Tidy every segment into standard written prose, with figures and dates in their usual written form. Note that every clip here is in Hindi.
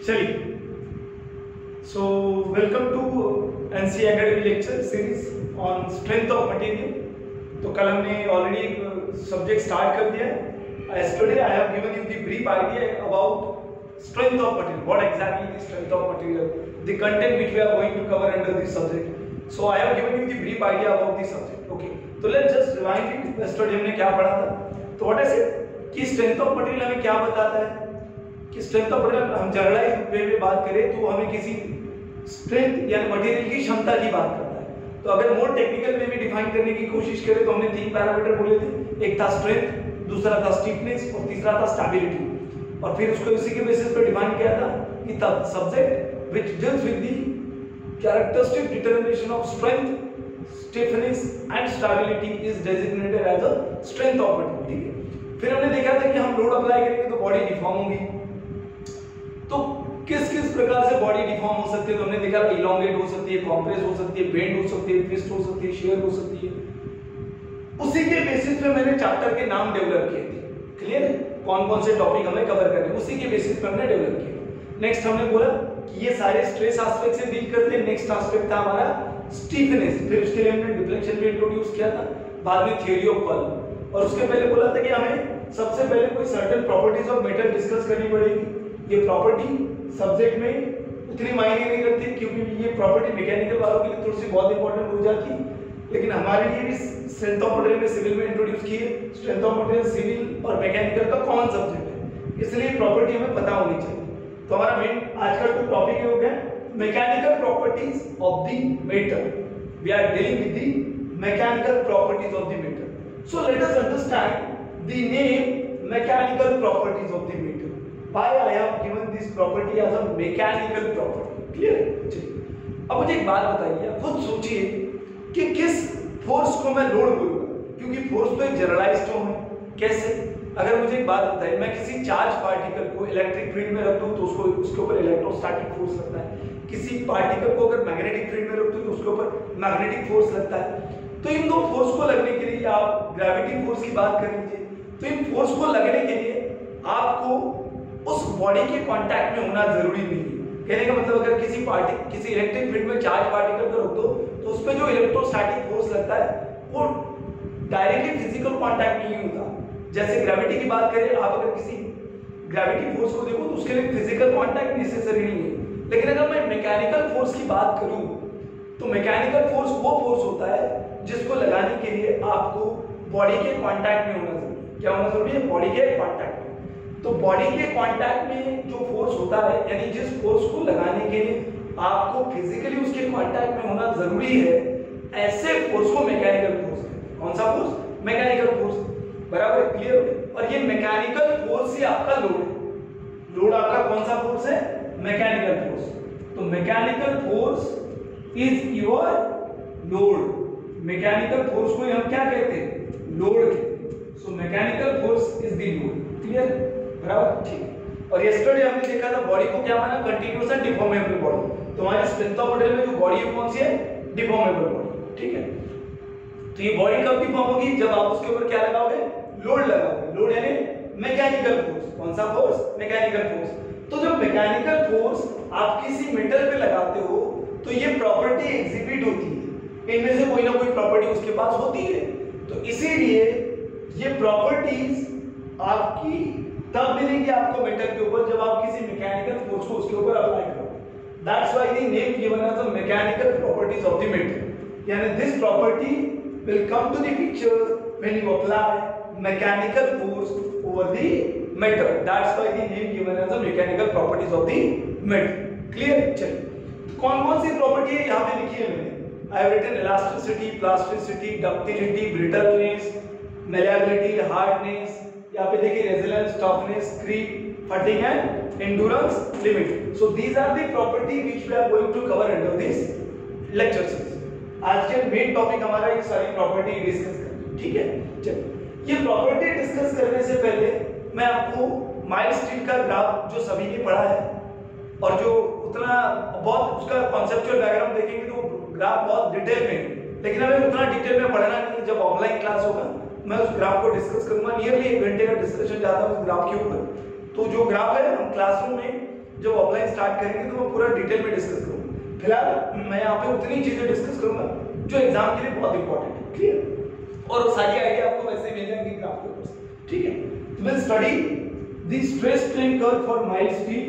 चलिए, so welcome to NC academy lecture series on strength of material. तो कल हमने ऑलरेडी एक सब्जेक्ट स्टार्ट कर दिया है। Yesterday I have given you the brief idea about strength of material. What exactly is strength of material? The content which we are going to cover under this subject. So I have given you the brief idea about the subject. Okay. So let's just rewind it. Yesterday हमने क्या पढ़ा था? तो what is it? कि strength of material हमें क्या बताता है? कि स्ट्रेंथ ऑफ मटेरियल हम जनरलाइज वे में बात करें तो हमें किसी स्ट्रेंथ यानी मटेरियल की क्षमता की बात करता है। तो अगर मोर टेक्निकल वे में डिफाइन करने की कोशिश करें तो हमने तीन पैरामीटर बोले थे। एक था स्ट्रेंथ, दूसरा था स्टिफनेस और तीसरा था स्टेबिलिटी। और फिर उसको इसी के बेसिस पर डिफाइन किया था कि तब subject which deals with the characteristic determination of strength, stiffness and stability is designated as a strength of material. ठीक है। फिर हमने देखा था कि हम लोड अप्लाई करेंगे तो बॉडी डिफॉर्म होगी। तो किस किस प्रकार से बॉडी डिफॉर्म हो सकती है? तो हमने देखा इलोंगेट हो सकती है, कॉम्प्रेस हो सकती है, बेंड हो सकती है, ट्विस्ट हो सकती है, शेयर हो सकती है। उसी के बेसिस पे मैंने चैप्टर के नाम डेवलप किए थे। क्लियर है? कौन कौन से टॉपिक हमें कवर करने, उसी के बेसिस पे हमने डेवलप किया। नेक्स्ट हमने बोला कि ये सारे स्ट्रेस एस्पेक्ट से डील करते हैं। नेक्स्ट एस्पेक्ट था हमारा स्टिफनेस। फिर उसके लिए हमने डिफ्लेक्शन भी इंट्रोड्यूस किया था, बाद में थ्योरी ऑफ कॉलम। और उसके पहले बोला था कि हमें सबसे पहले कोई certain properties of metal discuss करनी पड़ेगी। ये प्रॉपर्टी सब्जेक्ट में उतनी मायने नहीं रखती क्योंकि ये प्रॉपर्टी मैकेनिकल वालों के लिए थोड़ी सी बहुत इंपॉर्टेंट हो जाती है, लेकिन हमारे लिए भी स्ट्रेंथ ऑफ मटेरियल में सिविल में इंट्रोड्यूस की है। स्ट्रेंथ ऑफ मटेरियल सिविल और मैकेनिकल का कॉमन सब्जेक्ट है, इसलिए प्रॉपर्टी हमें पता होनी चाहिए। तो हमारा मेन आज का जो टॉपिक हो गया mechanical properties of the metal. We are dealing with the mechanical properties of the metal. So let us understand the name mechanical properties of the metal. Why I have given this property as a mechanical property? Clear है? चलिए, अब मुझे एक बात बताइए, खुद सोचिए कि किस फोर्स को मैं लोड बोलूंगा, क्योंकि फोर्स तो एक जनरलाइज्ड टर्म है। कैसे? अगर मुझे एक बात बताइए, मैं किसी चार्ज पार्टिकल को इलेक्ट्रिक फील्ड में रख दूं तो उसको उसके ऊपर इलेक्ट्रोस्टैटिक फोर्स लगता है। किसी पार्टिकल को अगर मैग्नेटिक फील्ड में रख दूं तो उसके ऊपर मैग्नेटिक फोर्स लगता है। तो इन दो फोर्स को लगने के लिए आप ग्रेविटी फोर्स की बात कर लीजिए। तो इन फोर्स को लगने के लिए आपको उस बॉडी के कांटेक्ट में होना जरूरी नहीं है। कहने का मतलब अगर किसी इलेक्ट्रिक फील्ड में चार्ज पार्टिकल को रख दो तो उस पे जो इलेक्ट्रोस्टैटिक फोर्स लगता है वो डायरेक्टली फिजिकल कांटेक्ट नहीं होता। जैसे ग्रेविटी की बात करें, आप अगर किसी ग्रेविटी फोर्स को देखो तो उसके लिए फिजिकल कांटेक्ट नेसेसरी नहीं है। लेकिन अगर मैं मैकेनिकल फोर्स की बात करूं तो मैकेनिकल फोर्स वो फोर्स होता है जिसको लगाने के लिए आपको बॉडी के कांटेक्ट में होना जरूरी है। क्या होना जरूरी है? बॉडी के कांटेक्ट। तो बॉडी के कांटेक्ट में जो फोर्स होता है, यानी जिस फोर्स को लगाने के लिए आपको फिजिकली उसके कांटेक्ट में होना जरूरी है, ऐसे फोर्स को मैकेनिकल फोर्स कहते हैं। कौन सा फोर्स? Mechanical force. बराबर? क्लियर? और ये मैकेनिकल फोर्स ही आपका लोड है। लोड आपका कौन सा फोर्स है? Mechanical force. तो mechanical force is your load. Mechanical force को हम क्या कहते हैं? लोड कहते हैं। So mechanical force is the load. Clear? बराबर? ठीक। और यस्टरडे हमने देखा था बॉडी को क्या माना? Continuous and deformable body. तो हमारे स्ट्रेंथ ऑफ मटेरियल में जो बॉडी है कौन सी है? Deformable body. ठीक है। तो ये बॉडी कब डिफॉर्म होगी? जब आप उसके ऊपर क्या लगाओगे? लोड लगाओगे। लोड यानी मैकेनिकल फोर्स। कौन सा फोर्स? Mechanical force. तो जब मैकेनिकल फोर्स आप किसी मेटल पे लगाते हो तो ये प्रॉपर्टी एग्जिबिट होती है। इनमें से कोई ना कोई प्रॉपर्टी उसके पास होती है। तो इसीलिए ये प्रॉपर्टीज आपकी तब मिलेंगी आपको मेटल के ऊपर जब आप किसी मैकेनिकल फोर्स को उसके ऊपर अप्लाई करोगे। That's why the name given as the mechanical properties of the metal. यानी this property will come to the picture when you apply mechanical force over the metal. That's why the name given as the mechanical properties of the metal. Clear? चलिए, कौन-कौन सी प्रॉपर्टी है यहां पे लिखी है मैंने। I have written elasticity, plasticity, ductility, brittleness, malleability, hardness. यहाँ पे देखिए resilience, toughness, creep, fatigue and endurance limit. So these are the property which we are going to cover under this lecture series. आज के मेन टॉपिक हमारा ये सारी प्रॉपर्टी डिस्कस करनी। ठीक है? चलिए, ये प्रॉपर्टी डिस्कस करने से पहले मैं आपको माइल्ड स्टील का ग्राफ जो सभी ने पढ़ा है और जो उतना बहुत उसका कॉन्सेप्चुअल डायग्राम देखेंगे तो ग्राफ बहुत डिटेल में, लेकिन हमें उतना डिटेल में पढ़ना नहीं है। जब ऑफलाइन क्लास होगा मैं उस ग्राफ को डिस्कस करूंगा। नियरली 1 घंटे का डिस्कशन जाता है उस ग्राफ के ऊपर। तो जो ग्राफ है हम क्लासरूम में जब ऑफलाइन स्टार्ट करेंगे तो मैं पूरा डिटेल में डिस्कस करूंगा। फिलहाल मैं यहाँ पे उतनी चीजें डिस्कस करूंगा जो एग्जाम के लिए बहुत इंपॉर्टेंट है, क्लियर, और सारी आइडिया आपको वैसे ही मिल जाएंगी ग्राफ के ऊपर से, ठीक है। तो will study the stress strain curve for mild steel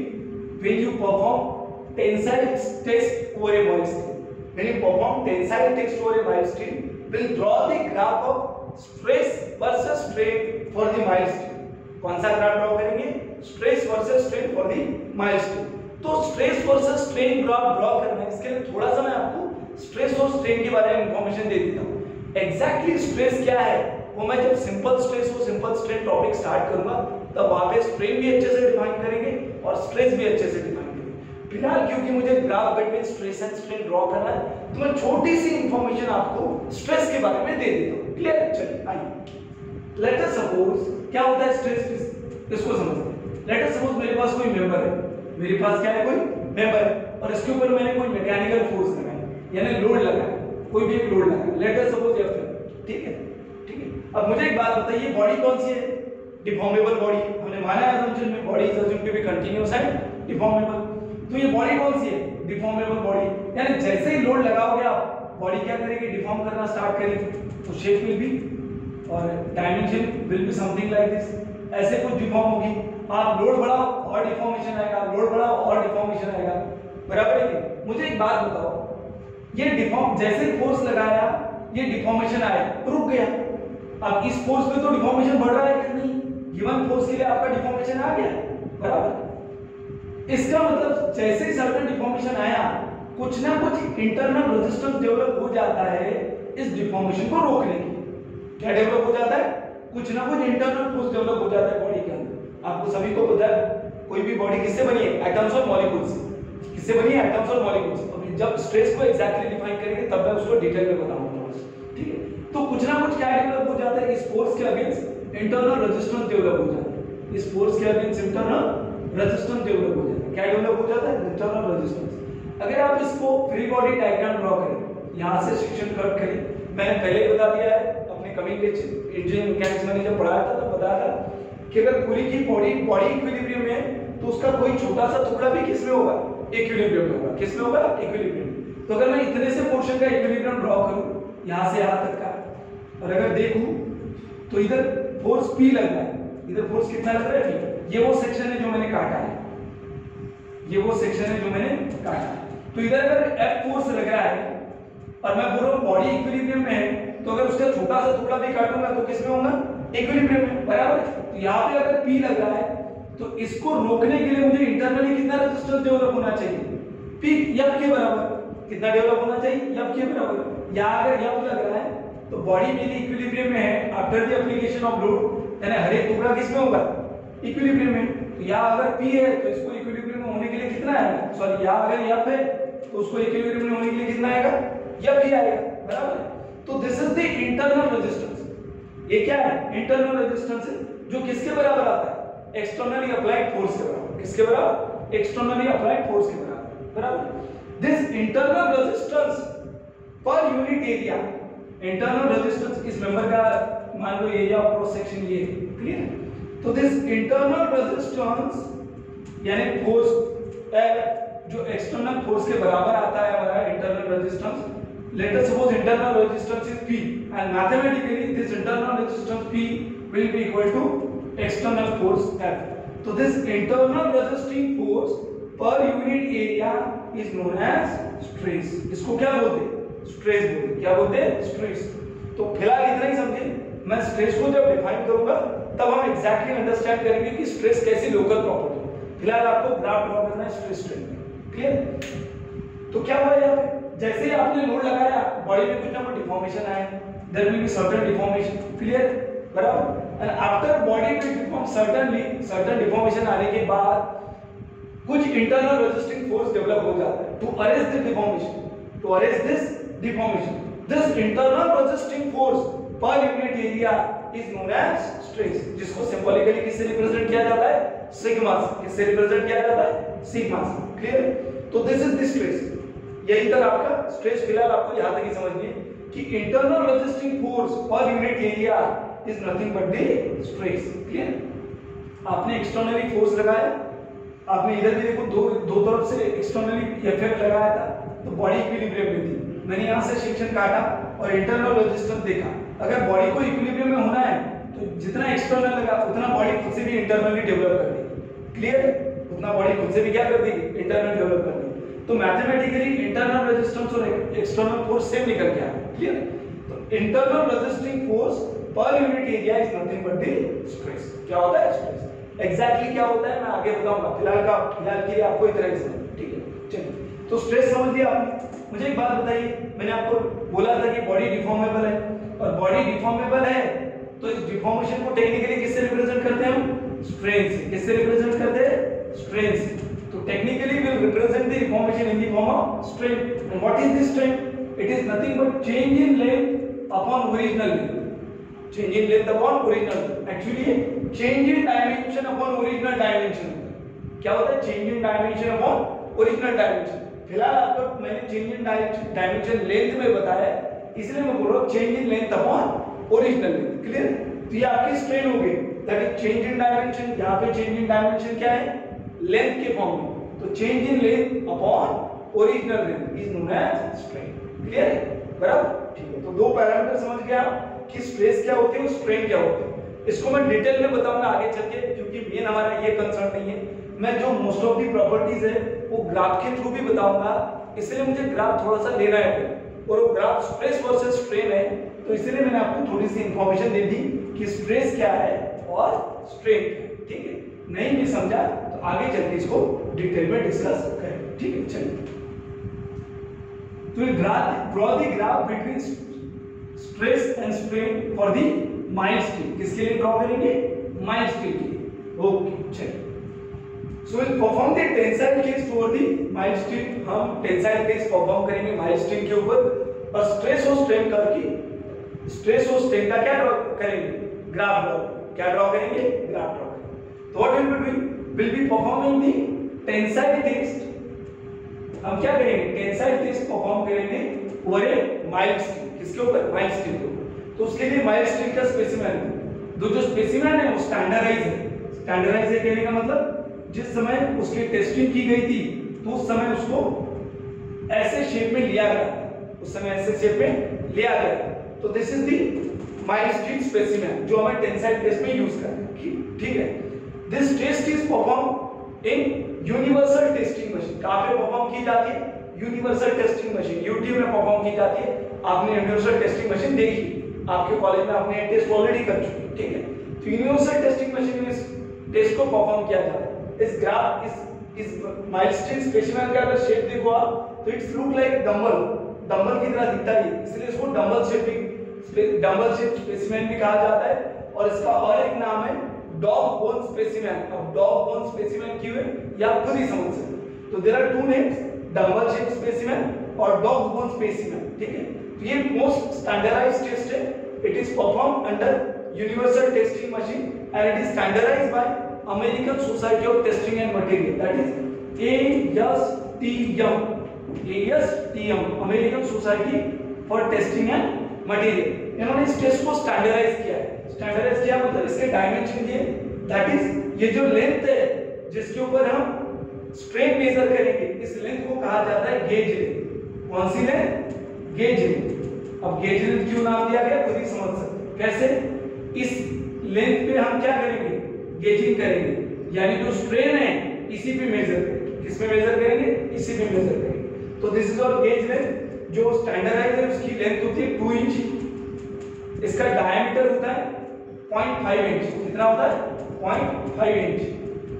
when you perform tensile test over a mild steel. When you perform tensile test over a mild steel, we'll draw the graph of stress versus strain for the mild steel. कौन सा ग्राफ ड्रॉ करेंगे? Stress versus strain for the mild steel. तो stress versus strain graph draw करना है, इसके लिए थोड़ा सा मैं आपको स्ट्रेस और स्ट्रेन के बारे में इंफॉर्मेशन दे देता हूँ। एग्जैक्टली स्ट्रेस क्या है वो मैं जब सिंपल स्ट्रेस और सिंपल स्ट्रेन टॉपिक स्टार्ट करूंगा तब वहां पे स्ट्रेन भी अच्छे से डिफाइन करेंगे और स्ट्रेस भी अच्छे से डिफाइन करेंगे। फिलहाल क्योंकि मुझे graph between stress and strain draw करना है तो मैं छोटी सी इंफॉर्मेशन आपको स्ट्रेस के बारे में दे देता हूं, क्लियर? चलिए आइए, लेट अस सपोज क्या होता है स्ट्रेस, इसको समझते हैं। लेट अस सपोज मेरे पास कोई मेंबर है, मेरे पास क्या है, कोई मेंबर है और इसके ऊपर मैंने कोई मैकेनिकल फोर्स लगाया यानी लोड लगाया, कोई भी एक लोड लगाया, लेट अस सपोज F, ठीक है, ठीक है। अब मुझे एक बात बताइए, बॉडी कौन सी है? Deformable body. हमने माना है असम्पशन में body is assumed to be continuous and deformable. तो ये बॉडी कौन सी है? Deformable body. यानी जैसे ही लोड लगाओगे आप बॉडी क्या करेगी? डिफॉर्म करना स्टार्ट करेगी। तो शेप विल बी और dimension will be something like this, ऐसे कुछ डिफॉर्म होगी। आप लोड बढ़ाओ और डिफॉर्मेशन आएगा, लोड बढ़ाओ और डिफॉर्मेशन आएगा, बराबर है कि? मुझे एक बात बताओ, ये डिफॉर्म जैसे फोर्स लगाया ये डिफॉर्मेशन आया, रुक गया। अब इस फोर्स पे तो डिफॉर्मेशन बढ़ रहा है कि नहीं? गिवन फोर्स के लिए आपका डिफॉर्मेशन आ गया, बराबर। इसका मतलब जैसे ही सर्टेन डिफॉर्मेशन आया कुछ ना कुछ इंटरनल रेजिस्टेंस डेवलप हो जाता है इस डिफॉर्मेशन को रोकने के लिए। क्या डेवलप हो जाता है? कुछ ना कुछ इंटरनल फोर्स डेवलप हो जाता है बॉडी के अंदर। आपको सभी को पता है कोई भी बॉडी किससे बनी है? एटम्स और मॉलिक्यूल्स से। किससे बनी है? एटम्स और मॉलिक्यूल्स से। अभी जब स्ट्रेस को एग्जैक्टली डिफाइन करेंगे तब मैं उसको डिटेल में बताऊंगा, ठीक है। तो कुछ ना कुछ क्या डेवलप हो जाता है? इस फोर्स के अगेंस्ट इंटरनल रेजिस्टेंस डेवलप हो जाता है। इस फोर्स के अगेंस्ट इंटरनल रेजिस्टेंस डेवलप हो जाता है। क्या डेवलप हो जाता है? Internal resistance. अगर आप इसको फ्री बॉडी डायग्राम ड्रॉ करें, यहां से सेक्शन कट करें, मैंने पहले बता दिया है अपने कमिंग लेक्चर इंजीनियरिंग मैकेनिक्स में जब पढ़ाया था तब बताया था कि अगर पूरी की बॉडी इक्विलिब्रियम में है तो उसका कोई छोटा सा टुकड़ा भी किस में होगा? इक्विलिब्रियम में होगा। किस में होगा? इक्विलिब्रियम। तो अगर मैं इतने से पोर्शन का इक्विलिब्रियम ड्रॉ करूं यहां से यहां तक का, और अगर देखूं तो इधर फोर्स P लग रहा है, इधर फोर्स कितना लग रहा है? P। ये वो सेक्शन है जो मैंने काटा है, ये वो सेक्शन है जो मैंने काटा है। तो इधर अगर F फोर्स लग रहा है और मैं बोल रहा हूं बॉडी इक्विलिब्रियम में है तो अगर उसका छोटा सा टुकड़ा भी काटूंगा तो किस में होगा? इक्विलिब्रियम में, बराबर। तो यहाँ पे अगर P लग रहा है तो इसको रोकने के लिए मुझे इंटरनली कितना रेजिस्टेंस डेवलप होना चाहिए? P F के बराबर। कितना डेवलप होना चाहिए? F के बराबर। यहाँ अगर F लग रहा है तो बॉडी मेरी इक्विलिब्रियम में है after the application of load, यानी हर एक टुकड़ा किस में होगा? इक्विलिब्रियम में। तो यहाँ अगर P है तो इसको इक्विलिब्रियम में होने के लिए कितना आएगा? सॉरी, यहाँ अगर F है तो उसको इक्विलिब्रियम में होने के लिए कितना आएगा? F ही आएगा, बराबर। तो this is the internal resistance. ये क्या है? इंटरनल रेजिस्टेंस है जो किसके बराबर आता है? एक्सटर्नली अप्लाइड फोर्स के बराबर। किसके बराबर? एक्सटर्नली अप्लाइड फोर्स के बराबर, बराबर। दिस इंटरनल रेजिस्टेंस पर यूनिट एरिया, इंटरनल रेजिस्टेंस इस मेंबर का मान लो एरिया ऑफ क्रॉस सेक्शन ये, क्लियर? तो दिस इंटरनल रेजिस्टेंस यानी फोर्स जो एक्सटर्नल फोर्स के बराबर आता है हमारा internal resistance, let us suppose internal resistance is P and mathematically this internal resistance P will be equal to external force F. So this internal resisting force per unit area is known as stress. इसको क्या बोलते हैं? स्ट्रेस बोलते हैं। क्या बोलते हैं? स्ट्रेस। तो फिलहाल इतना ही समझे। मैं स्ट्रेस को जब डिफाइन करूंगा तब हम एग्जैक्टली अंडरस्टैंड करेंगे कि स्ट्रेस कैसी लोकल प्रॉपर्टी है। फिलहाल आपको ग्राफ ड्रॉ करना है स्ट्रेस स्ट्रेन, क्लियर? तो क्या हुआ यहाँ पे? जैसे ही आपने लोड लगाया बॉडी में कुछ ना कुछ डिफॉर्मेशन आया, there will be certain deformation, clear, बराबर। एंड आफ्टर बॉडी में डिफॉर्म सर्टेन डिफॉर्मेशन आने के बाद कुछ इंटरनल रेजिस्टिंग फोर्स डेवलप हो जाता है to arrest this deformation, to arrest this deformation. This internal resisting force per unit area is known as stress, जिसको सिंबॉलिकली किससे रिप्रेजेंट किया जाता है? सिग्मा से। किससे रिप्रेजेंट किया जाता है? सिग्मा से, क्लियर? तो दिस इज द स्ट्रेस। यही तक आपका स्ट्रेस। फिलहाल आपको यहां तक ही समझनी है कि internal resisting force per unit area is nothing but the stress, clear? आपने एक्सटर्नली फोर्स लगाया आपने इधर भी देखो दो तरफ से एक्सटर्नली इफेक्ट लगाया था तो बॉडी इक्विलिब्रियम में थी। मैंने यहाँ से सेक्शन काटा और इंटरनल रेजिस्टेंस देखा। अगर बॉडी को इक्विलिब्रियम में होना है तो जितना एक्सटर्नल लगा उतना बॉडी खुद से भी इंटरनली डेवलप कर देगी। क्लियर? उतना बॉडी खुद से भी क्या कर देगी? इंटरनल डेवलप कर देगी। तो मैथमेटिकली इंटरनल रेजिस्टेंस और एक्सटर्नल फोर्स सेम निकल के आया। क्लियर? तो internal resisting force per unit area is nothing but the stress. क्या होता है? स्ट्रेस। एग्जैक्टली क्या होता है मैं आगे बताऊंगा, फिलहाल के लिए आपको इतना ही समझना। ठीक है, चलिए। तो स्ट्रेस समझ लिया आपने। मुझे एक बात बताइए, मैंने आपको बोला था कि बॉडी डिफॉर्मेबल है और बॉडी डिफॉर्मेबल है तो इस डिफॉर्मेशन को टेक्निकली किससे रिप्रेजेंट करते हैं हम? स्ट्रेन से। किससे रिप्रेजेंट करते हैं? स्ट्रेन से। तो technically we will represent the deformation in the form of strain. And what is this strain? It is nothing but change in length upon original length. Change in length upon original, actually change in dimension upon original dimension. क्या होता है? Change in dimension upon original dimension. फिलहाल आपको मैंने चेंज इन डायमेंशन लेंथ में बताया, इसलिए मैं बोल रहा हूं change in length upon original length. Clear? तो ये आपकी स्ट्रेन हो गई, that is change in dimension. यहां पे चेंज इन डायमेंशन क्या है? लेंथ के फॉर्म में। तो change in length upon original length is known as strain. Clear है? बराबर? ठीक है। तो दो पैरामीटर समझ गया कि स्ट्रेस क्या होती है और स्ट्रेन क्या होती है। इसको मैं डिटेल में बताऊंगा आगे चल के, क्योंकि मेन हमारा ये कंसर्न नहीं है। मैं जो मोस्ट ऑफ दी प्रॉपर्टीज है वो ग्राफ के थ्रू भी बताऊंगा, इसलिए मुझे ग्राफ थोड़ा सा लेना है और वो ग्राफ स्ट्रेस वर्सेस स्ट्रेन है, तो इसलिए मैंने आपको थोड़ी सी इंफॉर्मेशन दे दी कि स्ट्रेस क्या है और स्ट्रेन क्या है। ठीक है? नहीं भी समझा तो आगे चल के इसको डिटेल में डिस्कस करें। ठीक है, चलिए। तो draw the graph between stress and strain for the mild steel. किसके लिए ड्रॉ करेंगे? माइल्ड स्टील के लिए। ओके, चलिए। So we'll perform the tensile case for the mild steel। हम tensile case perform करेंगे mild steel के ऊपर और stress और strain करके स्ट्रेस और स्ट्रेन का क्या ड्रॉ करेंगे? Graph draw. क्या ड्रॉ करेंगे? ग्राफ ड्रॉ करेंगे। तो what will be doing? Will be performing the tensile test. हम क्या करेंगे? टेंसाइल टेस्ट परफॉर्म करेंगे ओवर ए माइल्ड स्टील। किसके ऊपर? माइल्ड स्टील के ऊपर। तो उसके लिए माइल्ड स्टील का स्पेसिमेन, जो स्पेसिमेन है वो स्टैंडर्डाइज है। स्टैंडर्डाइज है कहने का मतलब जिस समय उसकी टेस्टिंग की गई थी तो उस समय उसको ऐसे शेप में लिया गया, उस समय ऐसे शेप में लिया गया। तो this is the mild steel specimen जो हमें टेंसाइल टेस्ट में यूज करते हैं। ठीक है? This test is perform in universal testing machine. कहां पे परफॉर्म की जाती है? यूनिवर्सल टेस्टिंग मशीन, यूटी में परफॉर्म की जाती है। आपने यूनिवर्सल टेस्टिंग मशीन देखी, आपके कॉलेज में आपने टेस्ट ऑलरेडी कर चुके हैं। ठीक है? तो यूनिवर्सल टेस्टिंग मशीन में इस टेस्ट को परफॉर्म किया जाता है। इस ग्राफ इस माइल्ड स्टील स्पेसिमेन का अगर शेप देखो आप तो इट्स लुक लाइक डंबल की तरह दिखता है, इसलिए इसको डंबल शेप स्पेसिमेन भी कहा जाता है। और इसका और एक नाम है डॉग बोन स्पेसिमेन। अब डॉग बोन स्पेसिमेन क्यों है ये आप खुद ही समझ सकते हैं। तो there are two names, dumbbell shape specimen और डॉग बोन स्पेसिमेन। ठीक है? तो ये मोस्ट स्टैंडर्डाइज्ड टेस्ट है। It is perform under universal testing machine and it is standardised by American Society of Testing and Material, that is ASTM, American Society for Testing and Material। इन्होंने इस टेस्ट को स्टैंडर्डाइज किया है। स्टैंडर्डाइज किया मतलब इसके डायमेंशन दिए, दैट इज ये जो लेंथ है जिसके ऊपर हम स्ट्रेन मेजर करेंगे, इस लेंथ को कहा जाता है गेज लेंथ। कौन सी लेंथ? Gauge length. अब गेज लेंथ क्यों नाम दिया गया खुद ही समझ सकते। कैसे? इस लेंथ पे हम क्या करेंगे? गेजिंग करेंगे, यानी जो स्ट्रेन है इसी पे मेजर करेंगे। किस पे मेजर करेंगे? इसी पे मेजर करेंगे। तो this is our gauge length. जो स्टैंडर्डाइज्ड है उसकी लेंथ होती है 2 इंच। इसका डायमीटर होता है 0.5 इंच। कितना होता है? 0.5 इंच।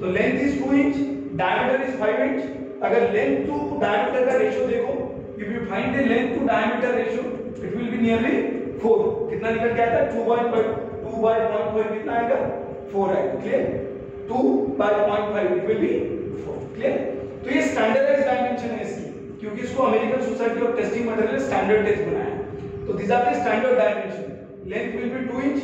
तो length is 2 inch, diameter is 5 inch. अगर लेंथ टू डायमीटर का रेशियो देखो, if you find the length to diameter ratio it will be nearly 4। कितना निकल के आता है? 2/0.5 कितना आएगा? 4 आएगा। Clear? 2/0.5 it will be 4। Clear? तो ये स्टैंडर्डाइज्ड डायमेंशन है इसकी, क्योंकि इसको American society of testing material standard test बनाया है। तो this are the standard dimension. Length will be 2 inch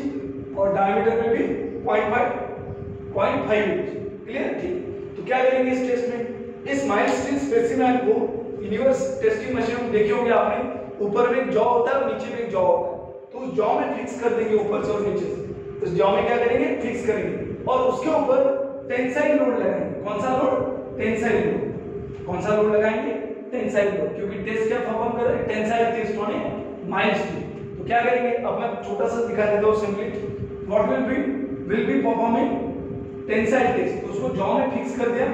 और diameter will be 0.5 inch. Clear? ठीक। तो क्या करेंगे इस टेस्ट में? इस माइल्ड स्टील स्पेसिमेन को यूनिवर्स टेस्टिंग मशीन में देखे होंगे आपने, ऊपर में एक जॉ होता है और नीचे में एक जॉ होता है। तो उस जॉ में फिक्स कर देंगे ऊपर से और नीचे से। उस जॉ में क्या करेंगे? फिक्स करेंगे और उसके ऊपर टेंसाइल लोड लगाएंगे। कौन सा लोड? Tensile load. कौन सा लोड लगाएंगे? टेंसाइल लोड, क्योंकि टेस्ट क्या परफॉर्म कर रहे हैं? Tensile test on a mild steel. तो क्या करेंगे? अब मैं छोटा सा दिखा देता हूं simply. What will be performing tensile test. तो उसको जॉ में फिक्स कर दिया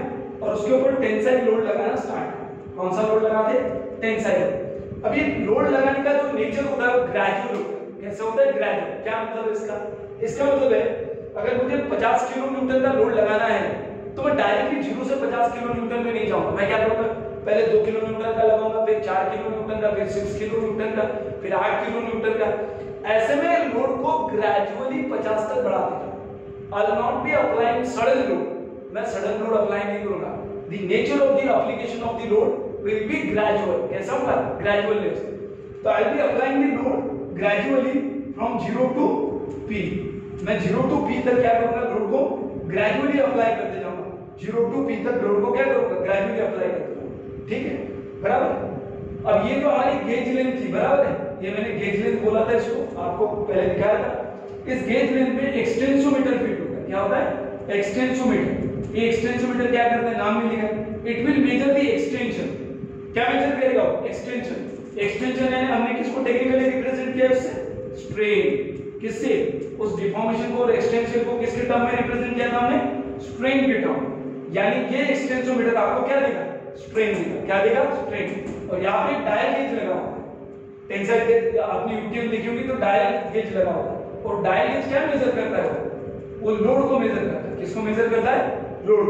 और उसके ऊपर टेंसाइल लोड लगाना स्टार्ट। कौन सा लोड लगाते? टेंसाइल। अब ये लोड लगाने का जो नेचर होता है वो ग्रेजुअल होता है। कैसे होता है? ग्रेजुअल। क्या मतलब इसका? इसका मतलब है अगर मुझे 50 किलो न्यूटन का लोड लगाना है तो मैं डायरेक्टली 0 से 50 किलो न्यूटन पे नहीं जाऊंगा। मैं क्या करूंगा? पहले 2 किलो न्यूटन का लगाऊंगा, फिर 4 किलो न्यूटन का, फिर 6 किलो न्यूटन का, फिर 8 किलो न्यूटन का। ऐसे में लोड को ग्रेजुअली 50 तक बढ़ाते जाऊंगा। I will not be applying sudden load. मैं सडन लोड अप्लाई नहीं करूंगा। The nature of the application of the load will be gradual. कैसा होगा? gradual nature. तो I'll be applying the load gradually from 0 to P. मैं 0 to P तक क्या करूंगा? लोड को gradually apply करते जाऊंगा। 0 to P तक लोड को क्या करूंगा? gradually apply करते जाऊंगा। ठीक है? बराबर? अब ये जो हमारी गेज लेंथ थी, बराबर है? ये मैंने गेज लेंथ बोला था, इसको आपको पहले दिखाया था। इस गेज लेंथ में एक्सटेंसोमीटर फिट होता है। क्या होता है? एक्सटेंसोमीटर। ये एक्सटेंसोमीटर क्या करता है? नाम मिलेगा। It will measure the extension. क्या मेजर करेगा? एक्सटेंशन। एक्सटेंशन है, हमने किसको टेक्निकली रिप्रेजेंट किया? उससे स्ट्रेन। किससे? उस डिफॉर्मेशन को और एक्सटेंशन को किसके टर्म में रिप्रेजेंट किया था हमने? स्ट्रेन के टर्म। यानी ये एक्सटेंसोमीटर आपको क्या देगा? स्ट्रेन देगा। क्या देगा? स्ट्रेन। और यहाँ पे डायल गेज लगा हुआ है। टेंसाइल गेज आपने यूटीएम देखी होगी तो डायल गेज लगा हुआ है। और डायल गेज क्या मेजर करता है? वो लोड को मेजर करता है। किसको मेजर करता है? लोड।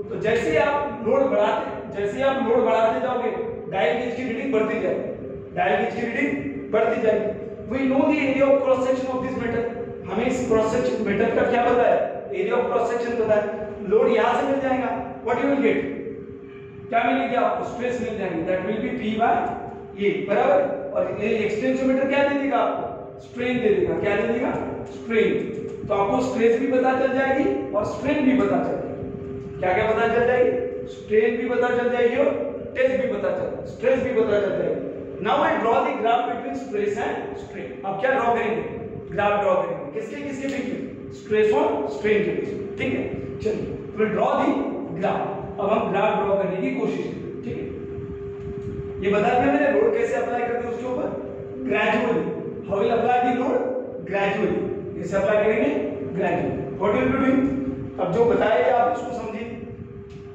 तो जैसे आप लोड बढ़ाते जाओगे डायल गेज की रीडिंग बढ़ती जाएगी। डायल गेज की रीडिंग बढ़ती जाएगी। We know the area of cross section of this metal. हमें इस क्रॉस सेक्शन मेटल का क्या पता है? एरिया ऑफ क्रॉस सेक्शन पता है। लोड यहां से मिल जाएगा। What you will get? क्या मिलेगा आपको? स्ट्रेस मिल जाएगी। That will be P by A, बराबर। और ये एक्सटेंसोमीटर क्या दे देगा आपको? स्ट्रेन दे देगा। क्या दे देगा? स्ट्रेन। तो आपको स्ट्रेस भी पता चल जाएगी और स्ट्रेन भी पता चल जाएगी। क्या क्या पता चल जाएगी? स्ट्रेन भी पता चल जाएगी और टेस्ट भी पता चल, स्ट्रेस भी पता चल जाएगी। Now I draw the graph between stress and strain. अब क्या ड्रॉ करेंगे? ग्राफ ड्रॉ करेंगे। किसके किसके बीच में? स्ट्रेस और स्ट्रेन के बीच में। ठीक है, चलिए फिर ड्रॉ द ग्राफ। अब हम ग्राफ ड्रॉ करने की कोशिश करें। ठीक है, ये बता दिया मैंने लोड कैसे अप्लाई करते हैं उसके ऊपर? Gradually. How will apply the load? Gradually. कैसे अप्लाई करेंगे? Gradually. What will be doing? अब जो बताया आप उसको समझिए।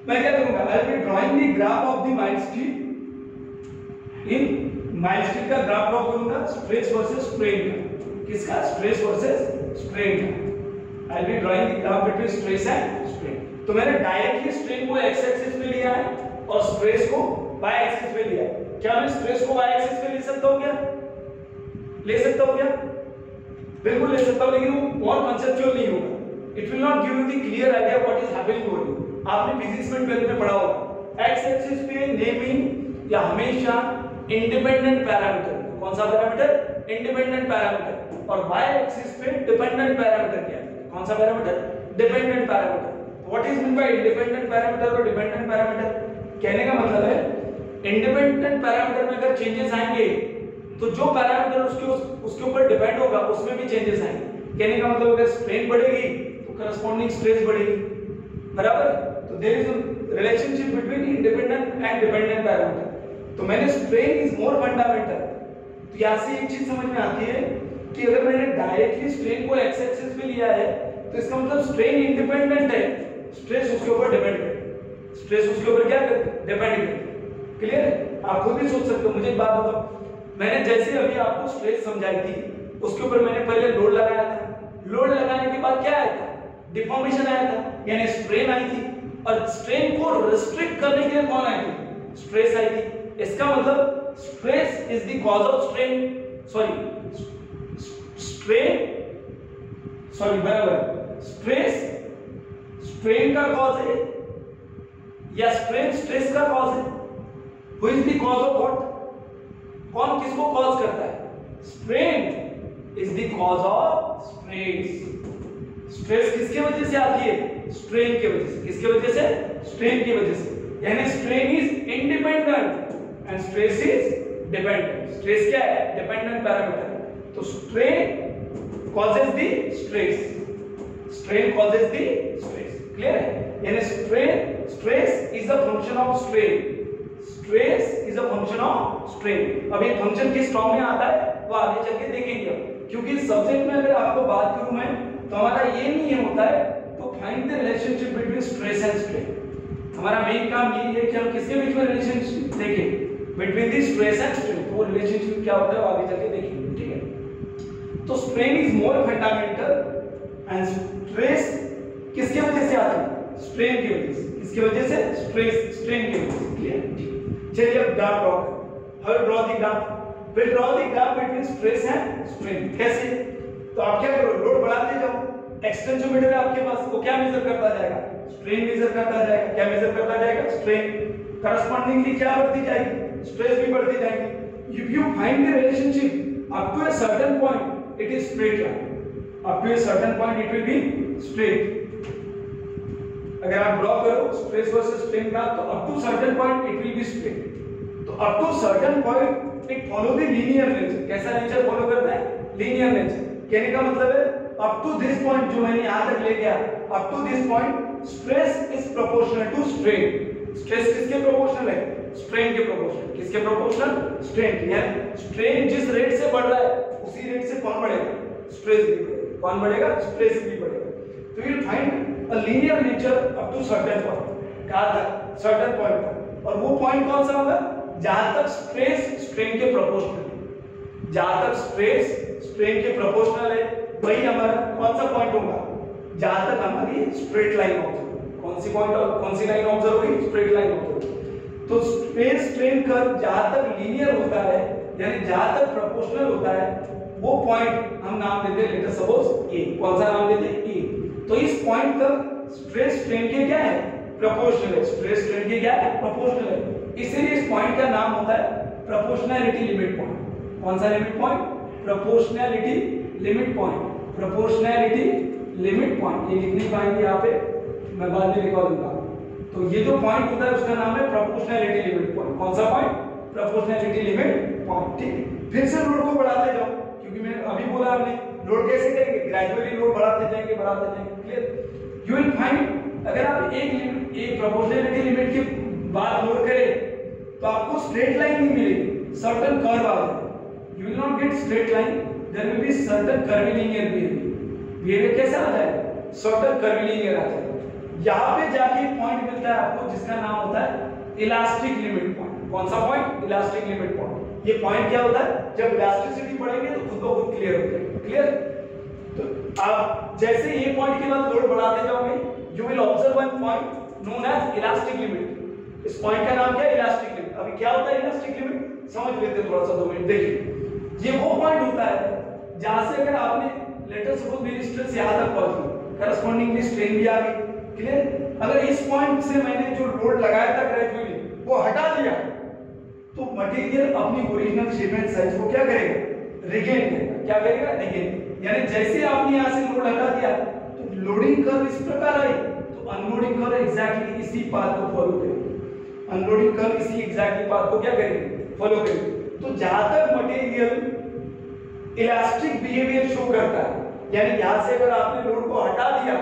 मैं क्या करूंगा? I will be drawing the graph of the milestone. In milestone का ग्राफ ड्रॉ करूंगा स्ट्रेस वर्सेस स्ट्रेन का। किसका? स्ट्रेस वर्सेस स्ट्रेन का। I will be drawing the graph between stress and strain. तो मैंने डायरेक्टली स्ट्रेन को एक्स एक्सिस पे लिया है और स्ट्रेस को वाई एक्सिस पे लिया है। क्या मैं स्ट्रेस को वाई एक्सिस पे ले सकता हूं क्या? ले सकता हूं क्या? बिल्कुल ले सकता हूं, लेकिन वो बहुत कंसेप्चुअल नहीं होगा। It will not give you the clear idea what is happening over here. आपने फिजिक्स में 12th में पढ़ा होगा एक्स एक्सिस पे नेमिंग या हमेशा इंडिपेंडेंट पैरामीटर। कौन सा पैरामीटर? Independent parameter. और वाई एक्सिस पे डिपेंडेंट पैरामीटर क्या है? कौन सा parameter? Dependent parameter. What is mean by independent parameter और डिपेंडेंट पैरामीटर? कहने का मतलब है इंडिपेंडेंट पैरामीटर में अगर चेंजेस आएंगे तो जो पैरामीटर उसके ऊपर डिपेंड होगा उसमें भी चेंजेस आएंगे। कहने का मतलब अगर स्ट्रेन बढ़ेगी तो करस्पॉन्डिंग स्ट्रेस बढ़ेगी, बराबर। तो there is a relationship between independent and dependent parameter. तो मैंने स्ट्रेन इज मोर फंडामेंटल। तो यहां से एक चीज समझ में आती है कि अगर मैंने डायरेक्टली स्ट्रेन को एक्स एक्सिस पे लिया है तो इसका मतलब स्ट्रेन इंडिपेंडेंट है, स्ट्रेस उसके ऊपर डिपेंड है। स्ट्रेस उसके ऊपर क्या करता है? डिपेंड करता है। क्लियर है? आप खुद भी सोच सकते हो। मुझे एक बात बताओ, मैंने जैसे अभी आपको स्ट्रेस समझाई थी उसके ऊपर मैंने पहले लोड लगाया था। लोड लगाने के बाद क्या आया था? डिफॉर्मेशन आया था, यानी स्ट्रेन आई थी। और स्ट्रेन को रिस्ट्रिक्ट करने के लिए कौन आई थी? स्ट्रेस आई थी। इसका मतलब stress is the cause of strain. बराबर। स्ट्रेस स्ट्रेन का कॉज है या स्ट्रेन स्ट्रेस का कॉज है? Who is the cause of what? कौन किसको कॉज करता है? Strain is the cause of stress. Stress किसके वजह से आती है? स्ट्रेन की वजह से। किसके वजह से? स्ट्रेन की वजह से। यानी strain is independent and stress is dependent. Stress क्या है? Dependent parameter. तो strain causes the stress, strain causes the stress। Clear है? यानी stress is a function of strain, stress is a function of strain. अब ये फंक्शन किस फॉर्म में आता है वो आगे चल के देखेंगे हम, क्योंकि सब्जेक्ट में अगर आपको बात करूं मैं तो हमारा ये नहीं होता है तो find the relationship between stress and strain. हमारा मेन काम यही है कि हम किसके बीच में रिलेशनशिप देखें, between the stress and strain. तो वो रिलेशनशिप क्या होता है वो आगे चल के देखेंगे, ठीक है। तो strain is more fundamental and stress किसके वजह से आता है, स्ट्रेन की वजह से। किसकी वजह से, स्ट्रेन की वजह से। क्लियर। चलिए अब ग्राफ ड्रॉ करें। How draw the graph, will draw the graph between stress and strain. कैसे, तो आप क्या करो, लोड बढ़ाते जाओ, एक्सटेंसोमीटर है आपके पास, वो क्या मेजर करता जाएगा, स्ट्रेन मेजर करता जाएगा। क्या मेजर करता जाएगा, स्ट्रेन। करस्पॉन्डिंगली क्या बढ़ती जाएगी, स्ट्रेस भी बढ़ती जाएगी। If you find the relationship up to a certain point it is straight line, up to a certain point it will be straight. अगर आप ड्रॉ करो स्ट्रेस वर्सेस स्ट्रेन का तो up to certain point it will be straight. तो up to certain point it follow the linear nature. कैसा नेचर फॉलो करता है, लीनियर नेचर। कहने का मतलब है अप टू दिस पॉइंट जो मैंने यहां तक ले गया, up to this point stress is proportional to strain. Stress किसके प्रोपोर्शनल है, स्ट्रेन के प्रोपोर्शनल। किसके प्रोपोर्शनल, स्ट्रेन के। यानी स्ट्रेन जिस रेट से बढ़ रहा है उसी रेट से कौन बढ़ेगा, स्ट्रेस भी बढ़ेगा। कौन बढ़ेगा, स्ट्रेस भी बढ़ेगा। तो you will find a linear nature up to certain point, कहां तक, certain point तक। और वो पॉइंट कौन सा होगा, जहां तक स्ट्रेस स्ट्रेन के प्रोपोर्शनल है। जहां तक स्ट्रेस स्ट्रेन के प्रोपोर्शनल है वही हमारा कौन सा पॉइंट होगा, जहां तक हमारी स्ट्रेट लाइन ऑब्जर्व। कौन सी पॉइंट, कौन सी लाइन ऑब्जर्व होगी, स्ट्रेट लाइन ऑब्जर्व। तो स्ट्रेस स्ट्रेन कर्व जहां तक लीनियर होता है यानी जहां तक प्रोपोर्शनल होता है वो पॉइंट हम नाम देते हैं, लेट अस सपोज ए। कौन सा नाम देते हैं, ए। तो इस पॉइंट तक स्ट्रेस स्ट्रेन के क्या है, प्रोपोर्शनल है। स्ट्रेस स्ट्रेन के क्या है, प्रोपोर्शनल है। इसीलिए इस पॉइंट का नाम होता है प्रोपोर्शनैलिटी लिमिट पॉइंट। कौन सा limit point, proportionality limit point. Proportionality limit point, ये लिख नहीं पाएंगे यहाँ पे, मैं बाद में लिखवा दूंगा। तो ये जो पॉइंट होता है उसका नाम है प्रोपोर्शनैलिटी लिमिट पॉइंट। कौन सा पॉइंट, प्रोपोर्शनैलिटी लिमिट पॉइंट। ठीक, फिर से लोड को बढ़ाते जाओ, क्योंकि मैं अभी बोला हमने लोड कैसे करेंगे, ग्रेजुअली लोड बढ़ाते जाएंगे बढ़ाते जाएंगे। क्लियर। यू विल फाइंड अगर आप एक प्रोपोर्शनैलिटी लिमिट के बाद लोड करें तो आपको स्ट्रेट लाइन नहीं मिलेगी, सर्टेन कर्व आ जाएगा। You will not get straight line, there will be certain curvilinear behaviour. Behaviour कैसा आ जाएगा, सर्टेन कर्वीलिनियर आ जाएगा। यहां पे जाके पॉइंट मिलता है आपको जिसका नाम होता है इलास्टिक लिमिट पॉइंट। कौन सा पॉइंट, इलास्टिक लिमिट पॉइंट। ये पॉइंट क्या होता है, जब इलास्टिसिटी बढ़ेगी तो खुद ब खुद क्लियर हो जाएगा। क्लियर। तो आप जैसे ये पॉइंट के बाद लोड बढ़ाते जाओगे you will observe one point known as elastic limit. इस पॉइंट का नाम क्या है, इलास्टिक लिमिट। अभी क्या होता है इलास्टिक लिमिट, समझ लेते हैं थोड़ा सा, 2 मिनट देखिए। ये वो पॉइंट होता है जहां से अगर आपने लेट अस सपोज मेरी स्ट्रेस यहां तक पहुंची, करस्पॉन्डिंगली स्ट्रेन भी आ गई। क्लियर। अगर इस पॉइंट से मैंने जो लोड लगाया था ग्रेजुअली वो हटा दिया तो मटेरियल अपनी ओरिजिनल शेप एंड साइज को क्या करेगा, रिगेन करेगा। क्या करेगा, रिगेन। यानी जैसे आपने यहां से लोड हटा दिया तो लोडिंग कर्व इस प्रकार आई तो अनलोडिंग कर्व एग्जैक्टली इसी पाथ को फॉलो करेगी। अनलोडिंग कर्व इसी एग्जैक्टली पाथ को क्या करेगी, फॉलो करेगी। तो जहां तक मटेरियल इलास्टिक बिहेवियर शो करता है यानी यहां से अगर आपने लोड को हटा दिया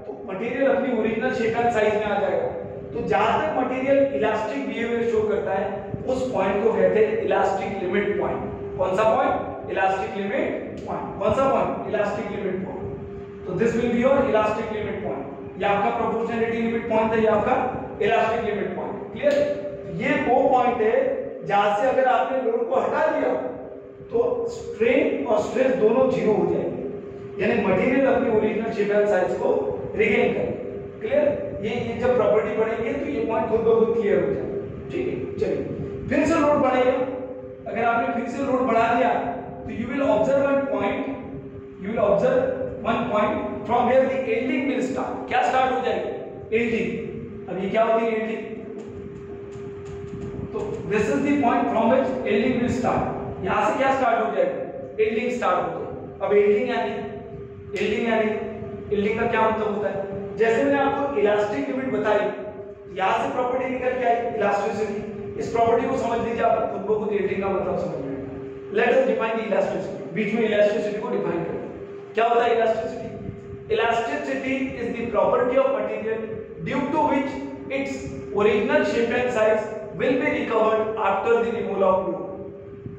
तो मटेरियल अपनी ओरिजिनल शेप एंड साइज में आ जाएगा। तो जहां तक मटेरियल इलास्टिक बिहेवियर शो करता है उस पॉइंट को कहते हैं इलास्टिक लिमिट पॉइंट। कौन सा पॉइंट, इलास्टिक लिमिट पॉइंट। कौन सा पॉइंट, इलास्टिक लिमिट पॉइंट। तो this will be your elastic limit point. ये आपका प्रोपोर्शनैलिटी लिमिट पॉइंट है, ये आपका इलास्टिक लिमिट पॉइंट। क्लियर। ये वो पॉइंट है जहां से अगर आपने लोड को हटा दिया तो स्ट्रेन और स्ट्रेस दोनों जीरो हो जाएंगे, यानी मटेरियल अपनी ओरिजिनल शेप एंड साइज को रिगेन करेगा। क्लियर। ये जब प्रॉपर्टी बढ़ेगी तो ये पॉइंट खुद ब खुद क्लियर हो जाएगा। ठीक है। चलिए फिर से लोड बढ़ाइए। अगर आपने फिर से लोड बढ़ा दिया तो you will observe one point, you will observe one point from where the yielding will start. क्या स्टार्ट हो जाएगी, एल्डिंग। अब ये क्या होती है, एल्डिंग। तो this is the point from which एल्डिंग will start. यहां से क्या स्टार्ट हो जाएगा, एल्डिंग स्टार्ट हो जाएगा। अब एल्डिंग यानी एल्डिंग का क्या मतलब होता है, जैसे मैंने आपको इलास्टिक लिमिट बताई, यहां से प्रॉपर्टी निकल के आई इलास्टिसिटी। इस प्रॉपर्टी को समझ लीजिए, आप खुद ब खुद एल्डिंग का मतलब समझ लेंगे। Let us define the elasticity. बीच में इलास्टिसिटी को डिफाइन करें। क्या होता है elasticity? Elasticity is the property of material due to which its original shape and size will be recovered after the removal of load.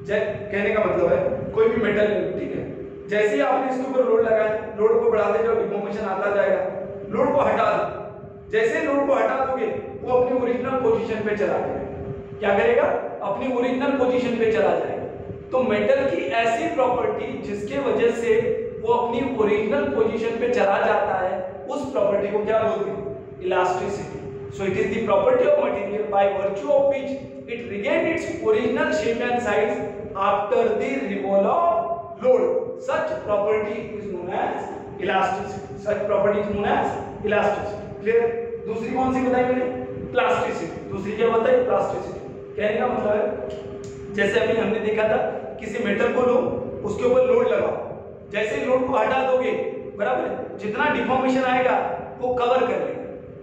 कहने का मतलब है कोई भी मेटल है, ठीक है, जैसे ही आपने इसके ऊपर लोड लगाया, लोड को बढ़ाते जाओ, डिफॉर्मेशन आता जाएगा, लोड को हटा दो, जैसे लोड को हटा दोगे वो अपनी ओरिजिनल पोजीशन पे चला जाएगा। क्या करेगा? अपनी ओरिजिनल पोजीशन पे चला जाएगा। तो मेटल की ऐसी प्रॉपर्टी जिसके वजह से वो अपनी ओरिजिनल पोजीशन पे चला जाता है, उस प्रॉपर्टी को क्या बोलते हैं? Elasticity. So it is the property of material by virtue of which it regained its original shape and size after the removal of load. Such property is known as elasticity. Such property is known as elasticity. Clear? दूसरी कौन सी बताई मैंने? Plasticity. दूसरी क्या बताई? Plasticity. कहने का मतलब है जैसे अभी हमने देखा था, किसी मेटल को लो, उसके ऊपर लोड लगाओ, जैसे लोड को हटा दोगे, बराबर है, जितना डिफॉर्मेशन आएगा वो कवर कर लेगा,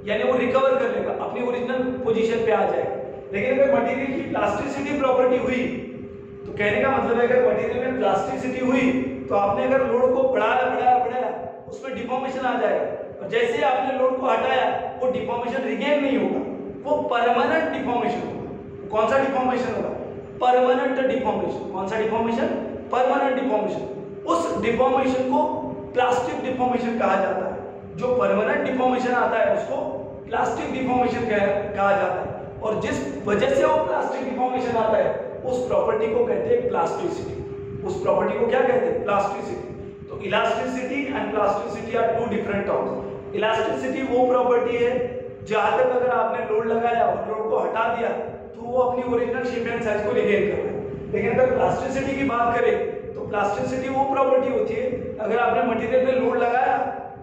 यानी वो रिकवर कर लेगा, अपनी ओरिजिनल पोजीशन पे आ जाएगा। लेकिन अगर मटेरियल की प्लास्टिसिटी प्रॉपर्टी हुई, तो कहने का मतलब है अगर मटेरियल में प्लास्टिसिटी हुई तो आपने अगर लोड को बढ़ाया उसमें डिफॉर्मेशन आ जाएगा, और जैसे ही आपने लोड को हटाया वो डिफॉर्मेशन रिगेन नहीं होगा, वो परमानेंट डिफॉर्मेशन होगा। कौन सा डिफॉर्मेशन होगा? Permanent deformation. कौन सा डिफॉर्मेशन? Permanent deformation. उस डिफॉर्मेशन को प्लास्टिक डिफॉर्मेशन कहा जाता है। जो परमानेंट डिफॉर्मेशन आता है उसको प्लास्टिक डिफॉर्मेशन कहा जाता है, और जिस वजह से वो प्लास्टिक डिफॉर्मेशन आता है उस प्रॉपर्टी को कहते हैं प्लास्टिसिटी। उस प्रॉपर्टी को क्या कहते हैं? प्लास्टिसिटी। तो elasticity and plasticity are two different terms. Elasticity वो प्रॉपर्टी है जहां तक अगर आपने लोड लगाया और लोड को हटा दिया तो वो अपनी ओरिजिनल शेप एंड साइज को रिगेन कर रहा है। लेकिन अगर प्लास्टिसिटी की बात करें तो प्लास्टिसिटी वो प्रॉपर्टी होती है अगर आपने मटेरियल पे लोड लगाया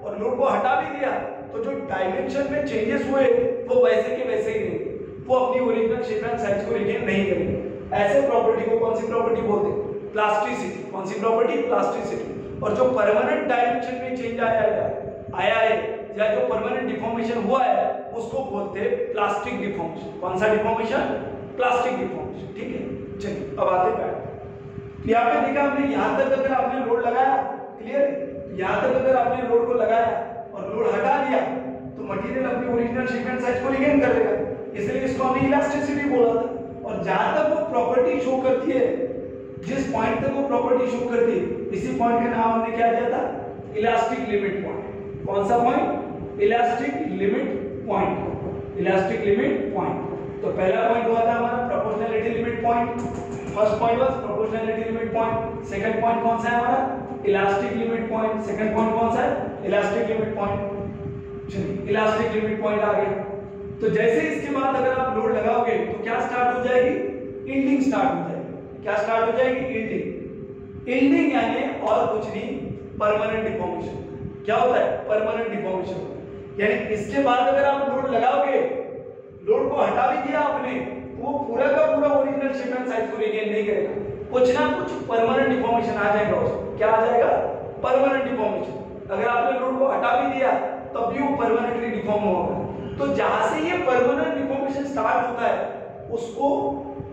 और लोड को हटा भी दिया तो जो डायमेंशन में चेंजेस हुए वो वैसे के वैसे ही रहेंगे, वो अपनी ओरिजिनल शेप एंड साइज को रिटेन नहीं करेंगे। ऐसे प्रॉपर्टी को कौन सी प्रॉपर्टी बोलते हैं? प्लास्टिसिटी। कौन सी प्रॉपर्टी? प्लास्टिसिटी। और जो परमानेंट डायमेंशन में चेंज आया है या जो परमानेंट डिफॉर्मेशन हुआ है उसको बोलते हैं प्लास्टिक डिफॉर्मेशन। कौन सा डिफॉर्मेशन? Plastic deformation. ठीक है, चलिए अब आते हैं। यहाँ पे देखा हमने, यहाँ तक अगर आपने लोड लगाया, क्लियर, यहाँ तक अगर आपने लोड को लगाया और लोड हटा दिया तो मटेरियल अपनी ओरिजिनल शेप एंड साइज को रिगेन कर लेगा, इसलिए इसको हमने इलास्टिसिटी बोला था। और जहां तक वो प्रॉपर्टी शो करती है, जिस पॉइंट तक वो प्रॉपर्टी शो करती है, इसी पॉइंट का नाम हमने क्या दिया था? Elastic limit point. कौन सा point? Elastic limit point. Elastic limit point. तो पहला पॉइंट हुआ था हमारा proportionality limit point. First point was proportionality limit point. Second point कौन सा है हमारा? Elastic limit point. Second point कौन सा है? Elastic limit point. चलिए, इलास्टिक लिमिट पॉइंट आ गया। तो जैसे इसके बाद अगर आप लोड लगाओगे तो क्या स्टार्ट हो जाएगी? यील्डिंग स्टार्ट हो जाएगी। क्या स्टार्ट हो जाएगी? यील्डिंग। यील्डिंग यानी और कुछ नहीं, परमानेंट डिफॉर्मेशन। क्या होता है? Permanent deformation. यानी इसके बाद अगर आप लोड लगाओगे, लोड को हटा भी दिया आपने, वो पूरा का पूरा ओरिजिनल शेप एंड साइज को रिगेन नहीं करेगा, कुछ ना कुछ परमानेंट डिफॉर्मेशन आ जाएगा उसको। क्या आ जाएगा? Permanent deformation. अगर आपने लोड को हटा भी दिया तब भी वो परमानेंटली डिफॉर्म होगा। तो जहां से ये परमानेंट डिफॉर्मेशन स्टार्ट होता है उसको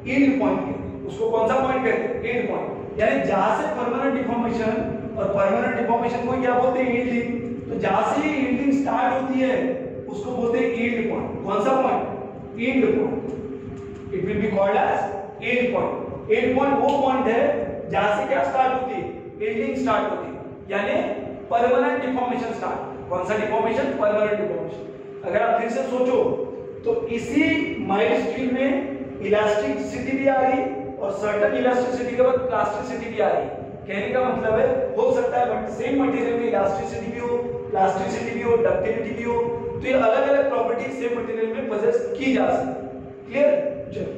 यील्ड पॉइंट कहते हैं। उसको कौन सा पॉइंट कहते हैं? Yield point. यानी जहां से परमानेंट डिफॉर्मेशन, और परमानेंट डिफॉर्मेशन को क्या बोलते हैं? यील्डिंग। तो जहां से यील्डिंग स्टार्ट होती है उसको बोलते हैं यील्ड पॉइंट। कौन सा पॉइंट? Yield point. It will be called as yield point. Yield point वो पॉइंट है जहां से क्या स्टार्ट होती है? यील्डिंग स्टार्ट होती है, यानी परमानेंट डिफॉर्मेशन स्टार्ट। कौन सा डिफॉर्मेशन? Permanent deformation. अगर आप फिर से सोचो तो इसी माइल स्ट्रीम में इलास्टिसिटी भी आ रही और सर्टेन इलास्टिसिटी के बाद प्लास्टिसिटी भी आ रही। कहने का मतलब है हो सकता है बट सेम मटेरियल में इलास्टिसिटी भी हो, प्लास्टिसिटी भी हो, डक्टिलिटी भी हो, तो ये अलग अलग प्रॉपर्टी सेम मटेरियल में पोजेस की जा सकती। क्लियर? चलो,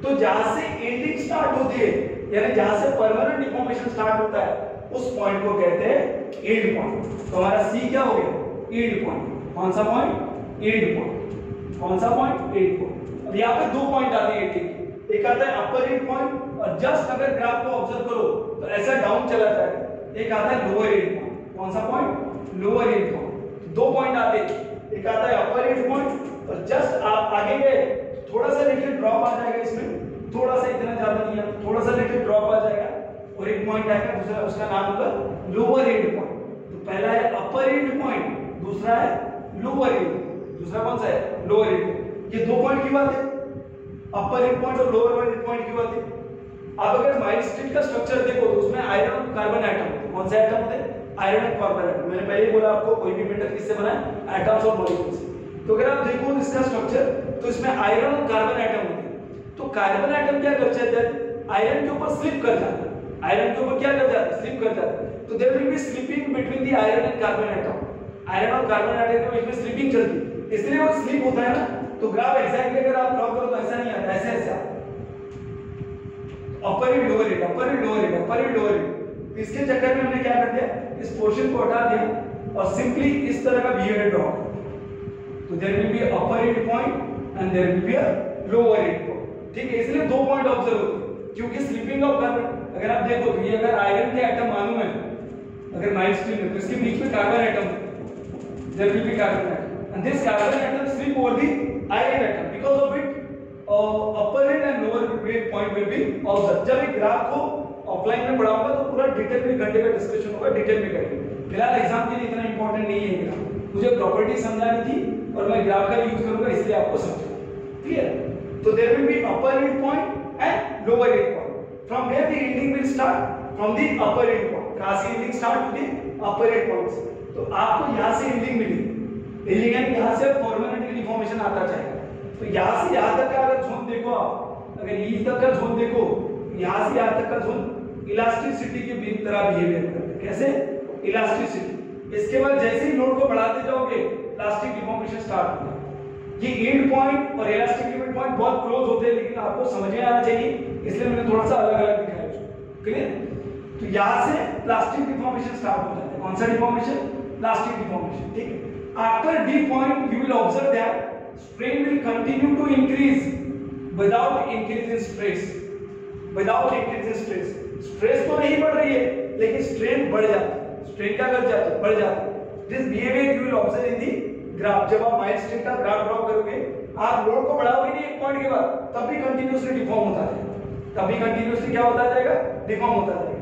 तो जहां से यील्डिंग स्टार्ट होती है, यानी जहां से परमानेंट डिफॉर्मेशन स्टार्ट होता है, उस पॉइंट को कहते हैं यील्ड पॉइंट। तो हमारा सी क्या हो गया? Yield point. कौन सा पॉइंट? Yield point. कौन सा पॉइंट? Yield point. अब यहाँ पे दो पॉइंट आते हैं ठीक, एक आता है अपर यील्ड पॉइंट, और जस्ट अगर ग्राफ को ऑब्जर्व करो तो ऐसा डाउन चला जाएगा। एक आता है लोअर यील्ड पॉइंट। कौन सा पॉइंट? Lower yield point. दो पॉइंट आते हैं, एक आता है अपर यील्ड पॉइंट, और जस्ट आप आगे गए थोड़ा सा लिटिल ड्रॉप आ जाएगा इसमें, थोड़ा सा, इतना ज्यादा नहीं है, थोड़ा सा लिटिल ड्रॉप आ जाएगा और एक पॉइंट आएगा, दूसरा उसका नाम होगा लोअर यील्ड पॉइंट। तो पहला है अपर यील्ड पॉइंट, दूसरा है लोअर यील्ड। दूसरा कौन सा है, लोअर हिट पॉइंट। ये 2 पॉइंट की बात है, अपर हिट पॉइंट और लोअर हिट पॉइंट की बात है। अब अगर माइल्ड स्टील का स्ट्रक्चर देखो तो उसमें आयरन और कार्बन एटम होते हैं। कौन से एटम होते हैं, आयरन और कार्बन एटम। मैंने पहले ही बोला आपको कोई भी मेटल किससे बना है, एटम्स और मॉलिक्यूल्स से। तो अगर आप देखो इसका स्ट्रक्चर तो इसमें आयरन और कार्बन एटम होते हैं। तो कार्बन एटम क्या कर जाता है, आयरन के ऊपर स्लिप कर जाता है, आयरन के ऊपर क्या कर जाता है, स्लिप कर जाता है। तो there will be slipping between the iron and carbon atom. Iron और कार्बन एटम के बीच में स्लिपिंग चलती है, इसलिए वो स्लिप होता है ना। तो ग्राफ एग्जैक्टली अगर आप ड्रॉ करो तो ऐसा नहीं आता, ऐसे ऐसे आता है, अपर हिट लोअर हिट, अपर हिट लोअर हिट, अपर हिट लोअर हिट। इसके चक्कर में हमने क्या कर दिया, इस पोर्शन को हटा दिया और सिंपली इस तरह का बिहेवियर ड्रॉ कर। तो there will be upper hit point and there will be a lower hit point, ठीक है। इसलिए 2 पॉइंट ऑब्जर्व होते हैं क्योंकि स्लिपिंग ऑफ कार्बन, अगर आप देखो तो ये अगर आयरन के एटम मालूम है, अगर माइल्ड स्टील में, तो इसके बीच में कार्बन एटम है, there will be carbon atom and this carbon atom slip over the iron atom, because of it upper hit and lower hit point will be observe. जब एक ग्राफ को ऑफलाइन में पढ़ाऊंगा तो पूरा डिटेल में घंटे का डिस्कशन होगा, डिटेल में करेंगे। फिलहाल एग्जाम के लिए इतना इंपॉर्टेंट नहीं है ग्राफ, मुझे प्रॉपर्टी समझानी थी और मैं ग्राफ का यूज करूंगा इसलिए आपको समझाऊंगा, क्लियर। तो there will be upper hit point and lower hit point. From where the ending will start, from the upper hit point. कहां से एंडिंग स्टार्ट होती है, अपर हिट पॉइंट से। तो आपको यहां से एंडिंग मिली, एंडिंग यानी यहां से परमानेंट डिफॉर्मेशन आता जाएगा। तो यहां से यहां तक का अगर जोन देखो आप, अगर ई तक का जोन देखो, यहां से यहां तक का जोन इलास्टिसिटी की तरह बिहेवियर करता है। कैसे, इलास्टिसिटी। इसके बाद जैसे ही लोड को बढ़ाते जाओगे प्लास्टिक डिफॉर्मेशन स्टार्ट होता है। ये एंड पॉइंट और इलास्टिक लिमिट पॉइंट बहुत क्लोज होते हैं, लेकिन आपको समझ में आना चाहिए इसलिए मैंने थोड़ा सा अलग अलग दिखाया है, क्लियर। तो यहां से प्लास्टिक डिफॉर्मेशन स्टार्ट हो जाता है। कौन सा डिफॉर्मेशन, प्लास्टिक डिफॉर्मेशन, ठीक है। After D point you will observe that strain will continue to increase without increase in stress, without increase in stress। stress तो नहीं बढ़ रही है लेकिन strain बढ़ जाता है। strain क्या कर जाता है, बढ़ जाता है। this behavior you will observe in the graph। जब आप माइल्ड स्टील का ग्राफ ड्रॉ करोगे, आप लोड को बढ़ाओगे नहीं एक पॉइंट के बाद, तब भी कंटीन्यूअसली डिफॉर्म होता है, तब भी कंटीन्यूअसली क्या होता जाएगा, डिफॉर्म होता जाएगा।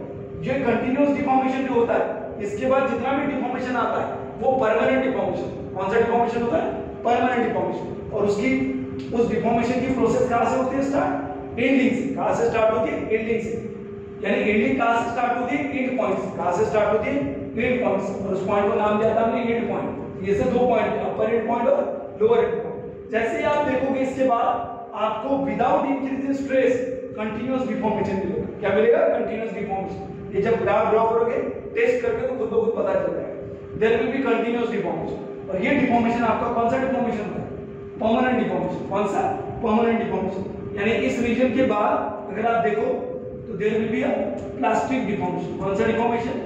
ये कंटीन्यूअस डिफॉर्मेशन जो होता है, इसके बाद जितना भी डिफॉर्मेशन आता है वो परमानेंट डिफॉर्मेशन। कौन सा डिफॉर्मेशन होता है, परमानेंट डिफॉर्मेशन। और उसकी उस डिफॉर्मेशन की प्रोसेस कहां से होती है, स्टार्ट एंडिंग से। कहां से स्टार्ट होती है, एंडिंग से। यानी एंडिंग कहां से स्टार्ट होती है, एंड पॉइंट से। कहां से स्टार्ट होती है, एंड पॉइंट से। और उस पॉइंट को नाम दिया था हमने एंड पॉइंट। ये से 2 पॉइंट, अपर एंड पॉइंट और लोअर एंड पॉइंट। जैसे ही आप देखोगे इसके बाद आपको without increase in stress continuous deformation मिलेगा। क्या मिलेगा, कंटीन्यूअस डिफॉर्मेशन। ये जब ग्राफ ड्रॉ करोगे टेस्ट करके तो खुद ब खुद पता चल जाएगा। There will be continuous deformation. और ये डिफॉर्मेशन आपका कौन सा डिफॉर्मेशन होता है, परमानेंट डिफॉर्मेशन। कौन सा, परमानेंट डिफॉर्मेशन। यानी इस रीजन के बाद अगर आप देखो तो there will be a plastic deformation. कौन सा डिफॉर्मेशन,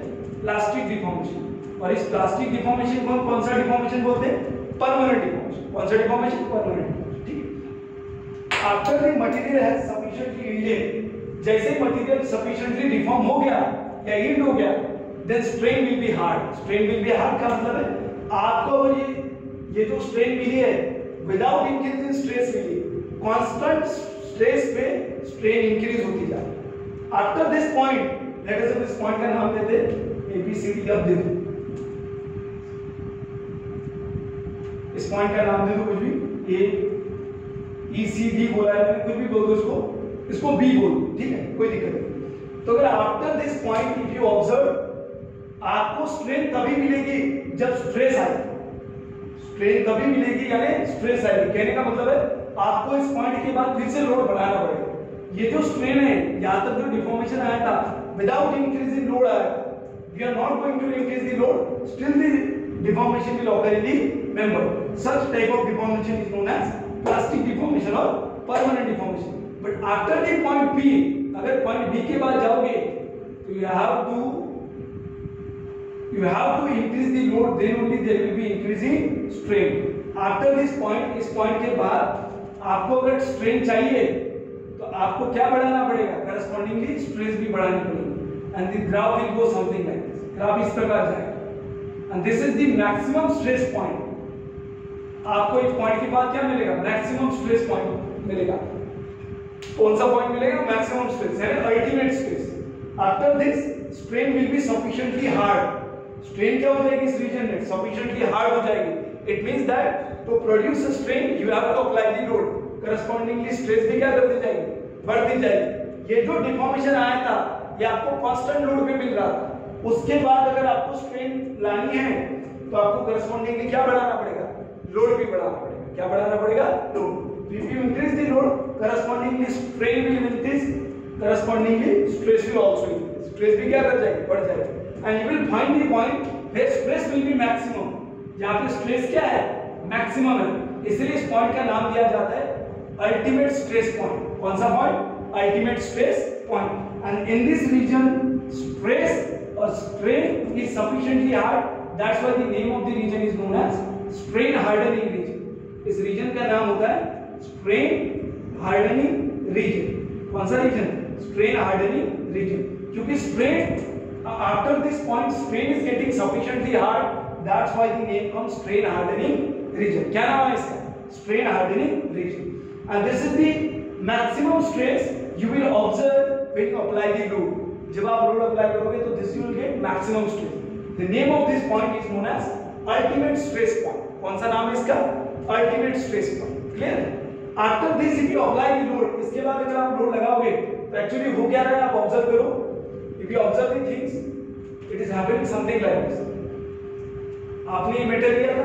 प्लास्टिक डिफॉर्मेशन। और इस प्लास्टिक डिफॉर्मेशन को कौन सा डिफॉर्मेशन बोलते हैं, परमानेंट डिफॉर्मेशन। कौन सा डिफॉर्मेशन, परमानेंट डिफॉर्मेशन, ठीक है। After the material has sufficiently yielded, जैसे मटेरियल सफिशिएंटली डिफॉर्म हो गया या यील्ड हो गया, then strain will be hard. Strain will be hard का मतलब है आपको अगर ये जो स्ट्रेन मिली है विदाउट इंक्रीज इन स्ट्रेस मिली, कांस्टेंट स्ट्रेस पे स्ट्रेन इंक्रीज होती जाए। After this point, let us इस पॉइंट का नाम देते हैं एबीसीडी। अब दे दो इस पॉइंट का नाम दे दो कुछ भी, ए ई सी डी बोला है मैंने, कुछ भी बोल दो इसको, इसको बी बोल दो, ठीक है, कोई दिक्कत नहीं। तो अगर after this point if you observe, आपको स्ट्रेन तभी मिलेगी जब स्ट्रेस आए। स्ट्रेन तभी मिलेगी यानी स्ट्रेस आएगी। कहने का मतलब है आपको इस पॉइंट के बाद फिर से लोड बढ़ाना पड़ेगा। ये जो स्ट्रेन है, यहां तक जो डिफॉर्मेशन आया था विदाउट इंक्रीज इन लोड आया, we are not going to increase the load, still the deformation will occur in the member. Such type of deformation is known as plastic deformation और permanent deformation. But after the point B, अगर पॉइंट बी के बाद जाओगे तो you have to increase the load, then only there will be increasing strain. After this point, इस पॉइंट के बाद आपको अगर स्ट्रेन चाहिए तो आपको क्या बढ़ाना पड़ेगा, correspondingly स्ट्रेस भी बढ़ानी पड़ेगी। and the graph will go something like this, graph इस प्रकार जाएगा। and this is the maximum stress point। आपको इस पॉइंट के बाद क्या मिलेगा, मैक्सिमम स्ट्रेस पॉइंट मिलेगा। कौन सा पॉइंट मिलेगा, मैक्सिमम स्ट्रेस यानी ultimate stress. After this strain will B sufficiently hard. Strain क्या हो जाएगी इस रीजन में, सफिशिएंटली हार्ड हो जाएगी। It means that to produce strain you have to apply the load, correspondingly stress भी क्या करती जाएगी, बढ़ती जाएगी। ये जो डिफॉर्मेशन आया था ये आपको कांस्टेंट लोड पे मिल रहा था, उसके बाद अगर आपको स्ट्रेन लानी है तो आपको करस्पॉन्डिंगली क्या बढ़ाना पड़ेगा, लोड भी बढ़ाना पड़ेगा। क्या बढ़ाना पड़ेगा, load. if you increase the load correspondingly strain will increase, correspondingly stress will also increase, stress भी क्या कर जाएगी, बढ़ जाएगी। and you will find the point where stress will be maximum, यहाँ पे स्ट्रेस क्या है, मैक्सिमम है, इसलिए इस पॉइंट का नाम दिया जाता है अल्टीमेट स्ट्रेस पॉइंट। कौन सा पॉइंट, ultimate stress point. And in this region stress और strain is sufficiently hard, that's why the name of the region is known as strain hardening region. इस रीजन का नाम होता है स्ट्रेन हार्डनिंग रीजन। कौन सा रीजन, स्ट्रेन हार्डनिंग रीजन, क्योंकि strain after this point strain is getting sufficiently hard, that's why the name comes strain hardening region। क्या नाम है इसका, strain hardening region। and this is the maximum stress you will observe when you apply the load। जब आप लोड अप्लाई करोगे तो this you will get maximum stress। the name of this point is known as ultimate stress point। कौन सा नाम है इसका, ultimate stress point। clear है। after this if you apply the load, इसके बाद अगर आप लोड लगाओगे तो एक्चुअली हो क्या रहा है, आप ऑब्जर्व करो। if you observe the things, it is happening something like this। आपने ये मेटल लिया था,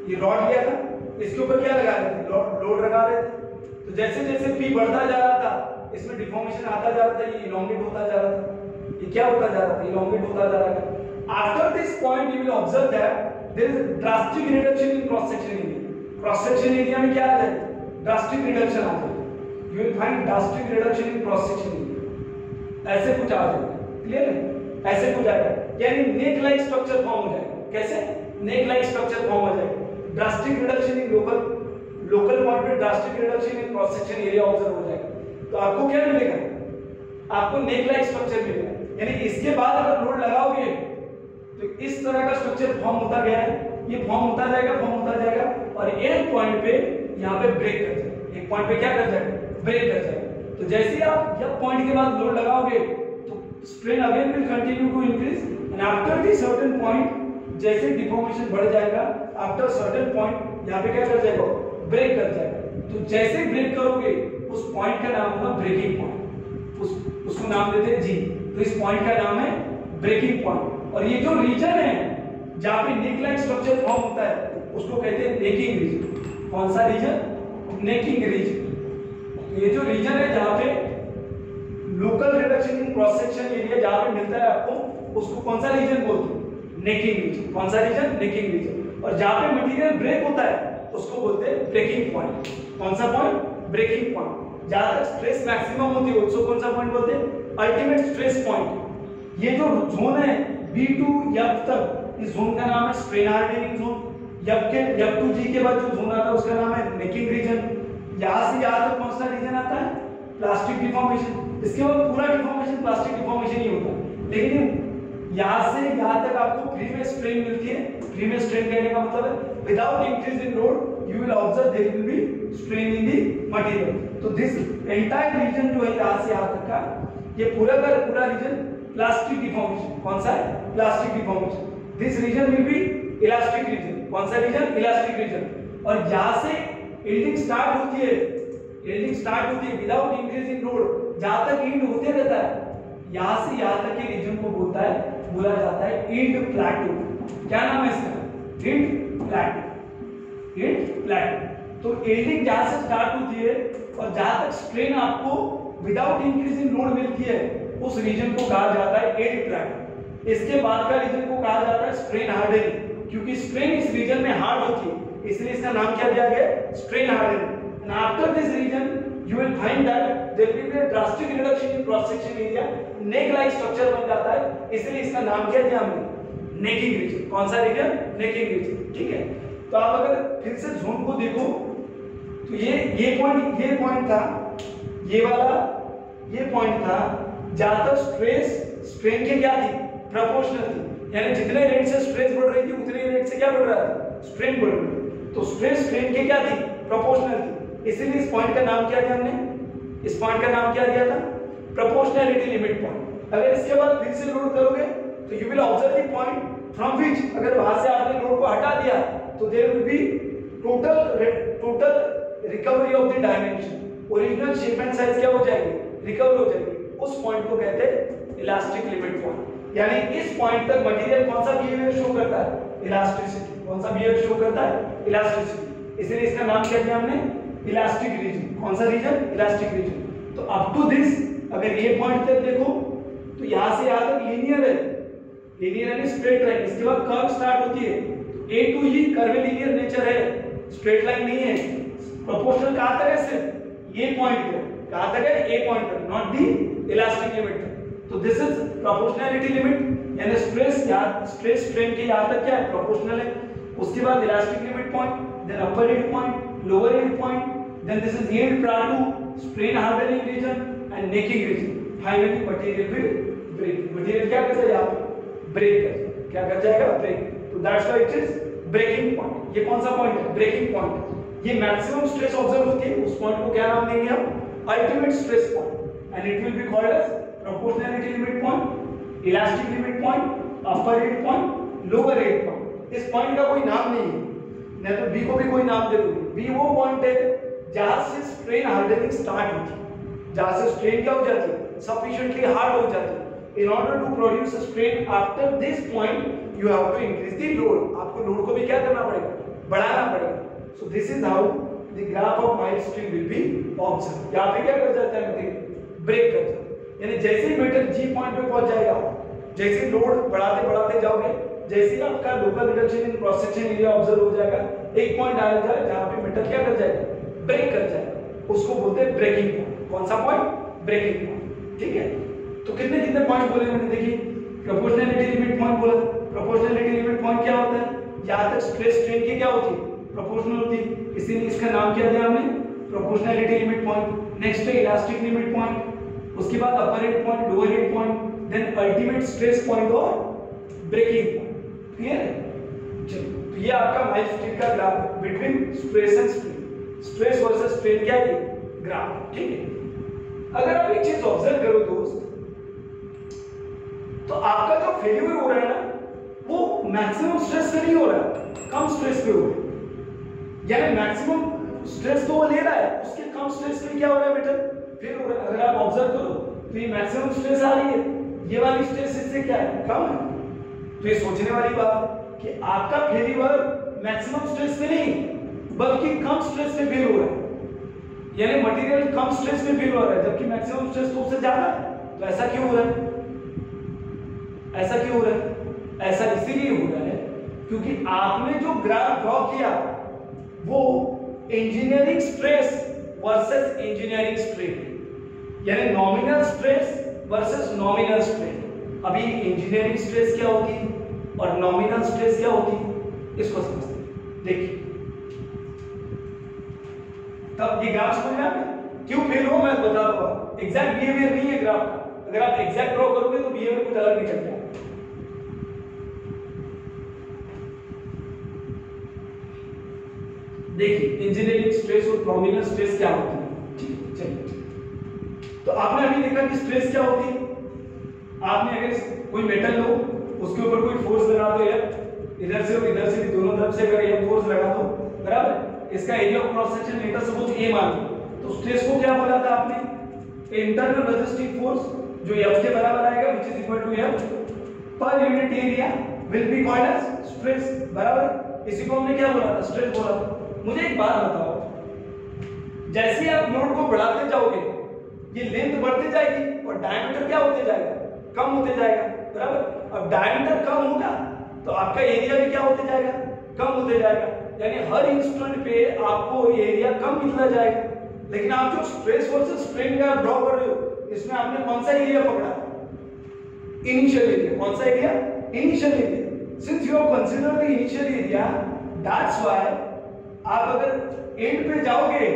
ये रॉड लिया था, इसके ऊपर क्या लगा रहे थे, लोड लगा रहे थे। तो जैसे जैसे पी बढ़ता जा रहा था इसमें डिफॉर्मेशन आता जा रहा था, ये इलोंगेट होता जा रहा था, ये क्या होता जा रहा था, इलोंगेट होता जा रहा था। After this point you will observe that there is drastic reduction in cross section area. क्रॉस सेक्शन एरिया में क्या आ जाएगा, ड्रास्टिक रिडक्शन आ जाएगा। You will find drastic reduction in cross section area, ऐसे कुछ आ जाएगा। क्लियर है, ऐसे कुछ आएगा, यानी नेक लाइक स्ट्रक्चर फॉर्म हो जाएगा। कैसे, नेक लाइक स्ट्रक्चर फॉर्म हो जाएगा। Drastic reduction in local point पे drastic reduction in cross section area observe हो जाएगा। तो आपको क्या मिलेगा, आपको नेक लाइक स्ट्रक्चर मिलेगा। यानी इसके बाद अगर लोड लगाओगे तो इस तरह का स्ट्रक्चर फॉर्म होता गया है, ये फॉर्म होता जाएगा और एक पॉइंट पे यहाँ पे ब्रेक कर जाएगा। एक पॉइंट पे क्या कर जाएगा, ब्रेक कर जाएगा। तो जैसे ही आप जब पॉइंट के बाद लोड लगाओगे तो strain again will continue to increase and after the certain point जैसे डिफॉर्मेशन बढ़ जाएगा, आफ्टर सर्टेन पॉइंट यहाँ पे क्या कर जाएगा, ब्रेक कर जाएगा। तो जैसे ब्रेक करोगे उस पॉइंट का नाम होगा ब्रेकिंग पॉइंट, उसको नाम देते हैं जी। तो इस पॉइंट का नाम है ब्रेकिंग पॉइंट। और ये जो रीजन है जहाँ पे नेक लाइक स्ट्रक्चर फॉर्म होता है उसको कहते हैं नेकिंग रीजन। कौन सा रीजन, नेकिंग रीजन। ये जो रीजन है जहाँ पे local reduction in cross section area जहाँ पे मिलता है आपको, उसको कौन सा रीजन बोलते हैं, नेकिंग रीजन। कौन सा रीजन, नेकिंग रीजन। और जहाँ पे मटेरियल ब्रेक होता है उसको बोलते हैं ब्रेकिंग पॉइंट। कौन सा पॉइंट, ब्रेकिंग पॉइंट। जहाँ तक स्ट्रेस मैक्सिमम होती है उसको कौन सा पॉइंट बोलते हैं, अल्टीमेट स्ट्रेस पॉइंट। ये जो जोन है B2 F तक, इस जोन का नाम है स्ट्रेन हार्डनिंग जोन। F2G के बाद जो जोन आता है उसका नाम है नेकिंग रीजन। यहाँ से यहाँ तक कौन सा रीजन आता है, प्लास्टिक डिफॉर्मेशन। इसके बाद पूरा डिफॉर्मेशन प्लास्टिक डिफॉर्मेशन ही होता है। लेकिन यहाँ से यहाँ तक आपको फ्री में स्ट्रेन मिलती है। फ्री में स्ट्रेन कहने का मतलब है without increase in load you will observe there will be strain in the material. तो दिस एंटायर रीजन जो है यहाँ से यहाँ तक का, ये पूरा का पूरा रीजन प्लास्टिक डिफॉर्मेशन। कौन सा है, plastic deformation. This region will be elastic region. कौन सा रीजन, इलास्टिक रीजन। और यहाँ से यील्डिंग स्टार्ट होती है, यील्डिंग स्टार्ट होती है विदाउट इंक्रीज इन लोड, जहाँ तक यील्ड होते रहता है यहाँ से यहाँ तक के रीजन को बोला जाता है यील्ड प्लेटो। क्या नाम है इसका, यील्ड प्लेटो, यील्ड प्लेटो। तो यील्डिंग जहाँ से स्टार्ट होती है और जहाँ तक स्ट्रेन आपको विदाउट इंक्रीज इन लोड मिलती है उस रीजन को कहा जाता है यील्ड प्लेटो। इसके बाद का रीजन को कहा जाता है स्ट्रेन हार्डनिंग, क्योंकि स्ट्रेन इस रीजन में हार्ड होती है इसलिए इसका नाम क्या दिया गया, strain hardening. And after this region, you will find that there will be a drastic reduction in cross section area, neck-like structure बन जाता है, इसलिए इसका नाम क्या दिया हमने, नेकिंग रीजन। कौन सा रीजन, नेकिंग रीजन। ठीक है, तो आप अगर फिर से जोन को देखो तो ये पॉइंट था, ये वाला ये पॉइंट था जहाँ तक स्ट्रेस स्ट्रेन के क्या थी, प्रोपोर्शनल थी। यानी जितने रेट से स्ट्रेस बढ़ रही थी उतने रेट से क्या बढ़ रहा था, स्ट्रेन बढ़ रही थी। तो स्ट्रेस स्ट्रेन के क्या थी, प्रोपोर्शनल थी। इसीलिए इस पॉइंट का नाम क्या दिया हमने, इस पॉइंट का नाम क्या दिया था, प्रोपोर्शनैलिटी लिमिट पॉइंट। अगर इसके बाद फिर से लोड करोगे तो you will observe the point from which, अगर वहां से आपने लोड को हटा दिया तो there will be total recovery of the dimension, original shape and size क्या हो जाएगी, रिकवर हो जाएगी। उस पॉइंट को कहते हैं इलास्टिक लिमिट पॉइंट। यानी इस पॉइंट तक मटेरियल कौन सा बिहेवियर शो करता है, इलास्टिसिटी। कौन सा बिहेवियर शो करता है, इलास्टिसिटी। इसलिए इसका नाम क्या दिया हमने, इलास्टिक रीजन। कौन सा रीजन, इलास्टिक रीजन। तो अप टू दिस अगर ये पॉइंट तक देखो तो यहां से यहां तक लीनियर है, लीनियर यानी स्ट्रेट लाइन। इसके बाद कर्व स्टार्ट होती है, ए टू ही कर्वीलिनियर नेचर है, स्ट्रेट लाइन नहीं है। प्रोपोर्शनल कहां तक है, सिर्फ ये पॉइंट तक। कहां तक है, ए पॉइंट तक, नॉट दी इलास्टिक लिमिट तक। तो दिस इज प्रोपोर्शनैलिटी लिमिट, यानी स्ट्रेस स्ट्रेन के यहां तक क्या है, प्रोपोर्शनल है। उसके बाद elastic limit point, then upper yield point, lower yield point, then this is yield plateau, strain hardening region and necking region. Finally material will break. Material क्या करता है, यहां पे ब्रेक करता है। क्या कर जाएगा, ब्रेक। तो that's why it is breaking point. ये कौन सा पॉइंट है, ब्रेकिंग पॉइंट। ये मैक्सिमम स्ट्रेस ऑब्जर्व होती है, उस पॉइंट को क्या नाम देंगे हम, ultimate stress point, and it will be called as proportionality limit point, elastic limit point, upper yield point, lower yield point. इस पॉइंट का कोई नाम नहीं है, नहीं तो बी को भी कोई नाम दे दोगे। बी वो पॉइंट है जहां से स्ट्रेन हार्डनिंग स्टार्ट होती है, जहां से स्ट्रेन क्या हो जाती है, sufficiently hard हो जाती है। In order to produce a strain after this point, you have to increase the load. आपको लोड को भी क्या करना पड़ेगा, बढ़ाना पड़ेगा। So this is how the graph of mild string will be observed. यहाँ पे क्या कर जाता है मटेरियल, ब्रेक कर जाता है। यानी जैसे ही मेटल जी पॉइंट पे पहुंच जाएगा, जैसे लोड बढ़ाते बढ़ाते जाओगे, जैसे ही आपका local reduction in cross section area observe हो जाएगा, एक पॉइंट आ जाए जहाँ पे मेटल क्या कर जाएगा, ब्रेक कर जाएगा। उसको बोलते हैं ब्रेकिंग पॉइंट। कौन सा पॉइंट, ब्रेकिंग पॉइंट। ठीक है, तो कितने कितने पॉइंट बोले मैंने, देखिए प्रोपोर्शनैलिटी लिमिट पॉइंट बोला। प्रोपोर्शनैलिटी लिमिट पॉइंट क्या होता है, जहां तक स्ट्रेस स्ट्रेन की क्या होती है, प्रोपोर्शनल होती है, इसीलिए इसका नाम क्या दिया हमने, प्रोपोर्शनैलिटी लिमिट पॉइंट। नेक्स्ट है इलास्टिक लिमिट पॉइंट, उसके बाद upper yield point, lower yield point, then ultimate stress point और ब्रेकिंग पॉइंट। क्लियर है, चलो तो ये आपका माइल्ड स्ट्रेन का graph between stress and strain, stress versus strain क्या है, ग्राफ। ठीक है, अगर आप एक चीज ऑब्जर्व करो दोस्त, तो आपका जो फेल्यूर हो रहा है ना, वो मैक्सिमम स्ट्रेस पे नहीं हो रहा है, कम स्ट्रेस पे हो रहा है। यानी मैक्सिमम स्ट्रेस तो वो ले रहा है, उसके कम स्ट्रेस पे क्या हो रहा है बेटा, फेल हो रहा है। अगर आप ऑब्जर्व करो तो ये मैक्सिमम स्ट्रेस आ रही है, ये वाली स्ट्रेस इससे क्या है, कम है। तो ये सोचने वाली बात कि आपका फेल्यूर मैक्सिमम स्ट्रेस पे नहीं बल्कि कम स्ट्रेस पे फेल हो रहा है। यानी मटेरियल कम स्ट्रेस पे फील हो रहा है जबकि मैक्सिमम स्ट्रेस तो उससे ज्यादा है। तो ऐसा क्यों हो रहा है, ऐसा क्यों हो रहा है, ऐसा इसीलिए हो रहा है क्योंकि आपने जो ग्राफ ड्रॉ किया वो engineering stress versus engineering strain, यानी nominal stress versus nominal strain. अभी इंजीनियरिंग स्ट्रेस क्या होती है और नॉमिनल स्ट्रेस क्या होती है, इसको समझते हैं। देखिए तब ये ग्राफ समझ में आता है क्यों फेल हो, मैं बता दूंगा। एग्जैक्ट बिहेवियर नहीं है ग्राफ का, अगर आप एग्जैक्ट ड्रॉ करोगे तो बिहेवियर कुछ अलग निकल जाएगा। देखिए इंजीनियरिंग स्ट्रेस और नॉमिनल स्ट्रेस क्या होती है। ठीक, चलिए तो आपने अभी देखा कि स्ट्रेस क्या होती है। आपने अगर कोई मेटल लो, उसके ऊपर कोई फोर्स लगा दो, या इधर से और इधर से भी दोनों तरफ से अगर ये फोर्स लगा दो, बराबर, इसका area of cross section later suppose A मान लो, तो स्ट्रेस को क्या बोला था आपने, इंटरनल रेजिस्टिव फोर्स जो F के बराबर आएगा which is equal to F पर unit area will be called as stress, बराबर। इसी को हमने क्या बोला था, स्ट्रेस बोला था। मुझे एक बात बताओ, जैसे आप लोड को बढ़ाते जाओगे ये लेंथ बढ़ती जाएगी और डायमीटर क्या होते जाएगा, कम होते जाएगा, बराबर। अब डायमीटर कम होगा तो आपका एरिया भी क्या होते जाएगा, कम होते जाएगा। यानी हर इंस्टेंट पे आपको एरिया कम मिलता जाएगा। लेकिन आप जो स्ट्रेस वर्सेस स्ट्रेन का ड्रॉ कर रहे हो, इसमें आपने कौन सा एरिया पकड़ा, इनिशियल एरिया। कौन सा area, initial area. Since you have considered the initial area, that's why आप अगर एंड पे जाओगे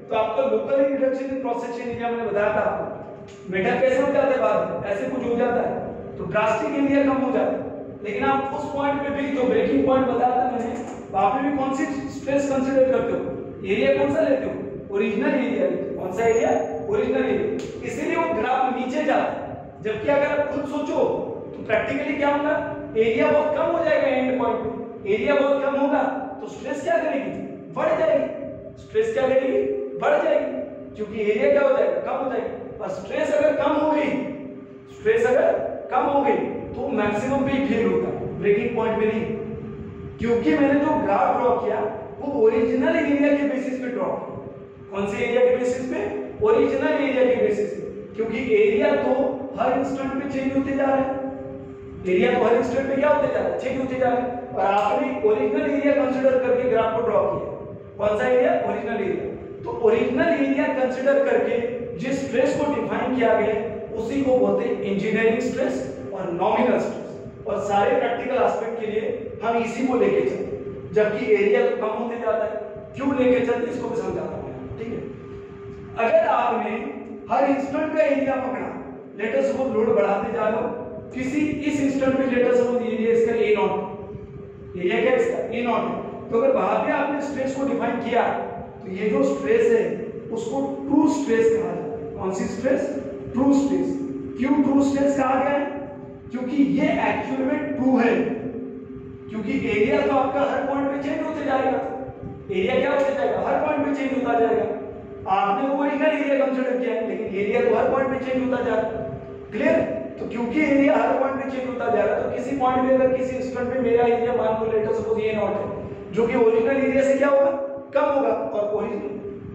तो आपका local reduction in cross section area, मैंने बताया था आपको, मेटल कैसे हो जाता है बाद में, ऐसे कुछ हो जाता है तो ड्रास्टिक एरिया कम हो जाता है। लेकिन आप उस पॉइंट पे भी जो ब्रेकिंग पॉइंट बताया था मैंने, वहां पे भी कौन सी स्ट्रेस कंसीडर करते हो, एरिया कौन सा लेते हो, ओरिजिनल एरिया लेते हो। कौन सा एरिया, ओरिजिनल एरिया। इसीलिए वो ग्राफ नीचे जाता है। जबकि अगर आप खुद सोचो तो प्रैक्टिकली क्या होगा, एरिया बहुत कम हो जाएगा एंड पॉइंट पे, एरिया बहुत कम होगा तो स्ट्रेस क्या करेगी, बढ़ जाएगी। स्ट्रेस क्या करेगी, बढ़ जाएगी, क्योंकि एरिया क्या हो जाएगा, कम हो जाएगा। और स्ट्रेस अगर कम हो गई, स्ट्रेस अगर कम हो गई तो मैक्सिमम पे ही फेल होता है, ब्रेकिंग पॉइंट पे नहीं। क्योंकि मैंने जो ग्राफ ड्रॉ किया वो ओरिजिनल एरिया के बेसिस पे ड्रॉ किया। कौन से एरिया के बेसिस पे, ओरिजिनल एरिया के बेसिस पे, क्योंकि एरिया तो हर इंस्टेंट पे चेंज होते जा रहा है। एरिया तो हर इंस्टेंट पे क्या होते जा रहा है, चेंज होते जा रहा है। और आपने ओरिजिनल एरिया कंसीडर करके ग्राफ को ड्रॉ किया। कौन सा एरिया, ओरिजिनल एरिया। तो ओरिजिनल एरिया कंसीडर करके जिस स्ट्रेस को डिफाइन किया गया उसी को बोलते हैं इंजीनियरिंग स्ट्रेस और नॉमिनल स्ट्रेस। और सारे प्रैक्टिकल एस्पेक्ट के लिए हम इसी को लेके चलते हैं, जबकि एरिया तो कम होते जाता है। क्यों लेके चलते इसको भी समझाता हूं, ठीक है। अगर आपने हर इंस्टेंट का एरिया पकड़ा, लेट अस सपोज लोड बढ़ाते जा रहे हो, किसी इस इंस्टेंट पे लेट अस सपोज एरिया इसका A0, एरिया क्या इसका A0 है। तो अगर वहां पे आपने स्ट्रेस को डिफाइन किया तो ये जो स्ट्रेस है उसको ट्रू स्ट्रेस कहा जाता है। कौन सी स्ट्रेस, ट्रू स्ट्रेस। क्यों ट्रू स्ट्रेस कहा गया है, क्योंकि ये एक्चुअल में ट्रू है। क्योंकि एरिया तो आपका हर पॉइंट पे चेंज होते जाएगा, एरिया क्या होते जाएगा, हर पॉइंट पे चेंज होता जाएगा। आपने ओरिजिनल एरिया कंसीडर किया है, लेकिन एरिया तो हर पॉइंट पे चेंज होता जा रहा है, क्लियर। तो क्योंकि एरिया हर पॉइंट पे चेंज होता जा रहा है, तो किसी पॉइंट पे अगर किसी इंस्टेंट पे मेरा एरिया मान लो लेट अस सपोज A0 है, जो कि ओरिजिनल एरिया से क्या होगा, कम होगा। और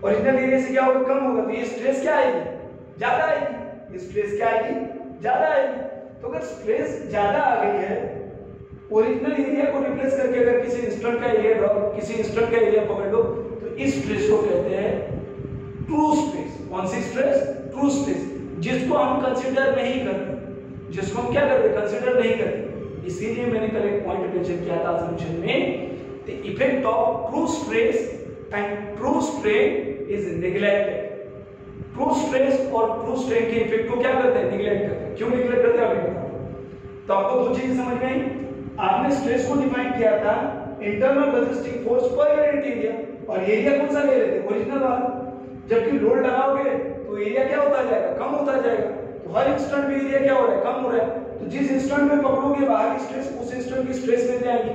ओरिजिनल एरिया से क्या होगा, कम होगा। तो ये स्ट्रेस क्या आएगी, ज्यादा आएगी। ये स्ट्रेस क्या आएगी, ज्यादा आएगी। तो अगर स्ट्रेस ज्यादा आ गई है, ओरिजिनल एरिया को रिप्लेस करके अगर किसी इंस्टेंट का एरिया ड्रॉ, किसी इंस्टेंट का एरिया पकड़ लो, तो इस स्ट्रेस को कहते हैं ट्रू स्ट्रेस। कौन सी स्ट्रेस, ट्रू स्ट्रेस, जिसको हम कंसीडर नहीं करते, जिसको हम क्या करते, कंसीडर नहीं करते। इसीलिए मैंने कल एक पॉइंट मेंशन किया था असम्पशन में, the effect of true stress and true strain is neglected. True stress और ट्रू स्ट्रेन के इफेक्ट को क्या करते हैं, नेग्लेक्ट करते हैं। क्यों नेग्लेक्ट करते हैं, अभी बताओ। तो आपको दो चीजें समझ में आई। आपने स्ट्रेस को डिफाइन किया था internal resisting force per unit area, और एरिया कौन सा ले रहे थे, ओरिजिनल वाला। जबकि लोड लगाओगे तो एरिया क्या होता जाएगा, कम होता जाएगा। तो हर इंस्टेंट में एरिया क्या हो रहा है, कम हो रहा है। तो जिस इंस्टेंट में पकड़ोगे बाहर की स्ट्रेस, उस इंस्टेंट की स्ट्रेस मिल जाएगी,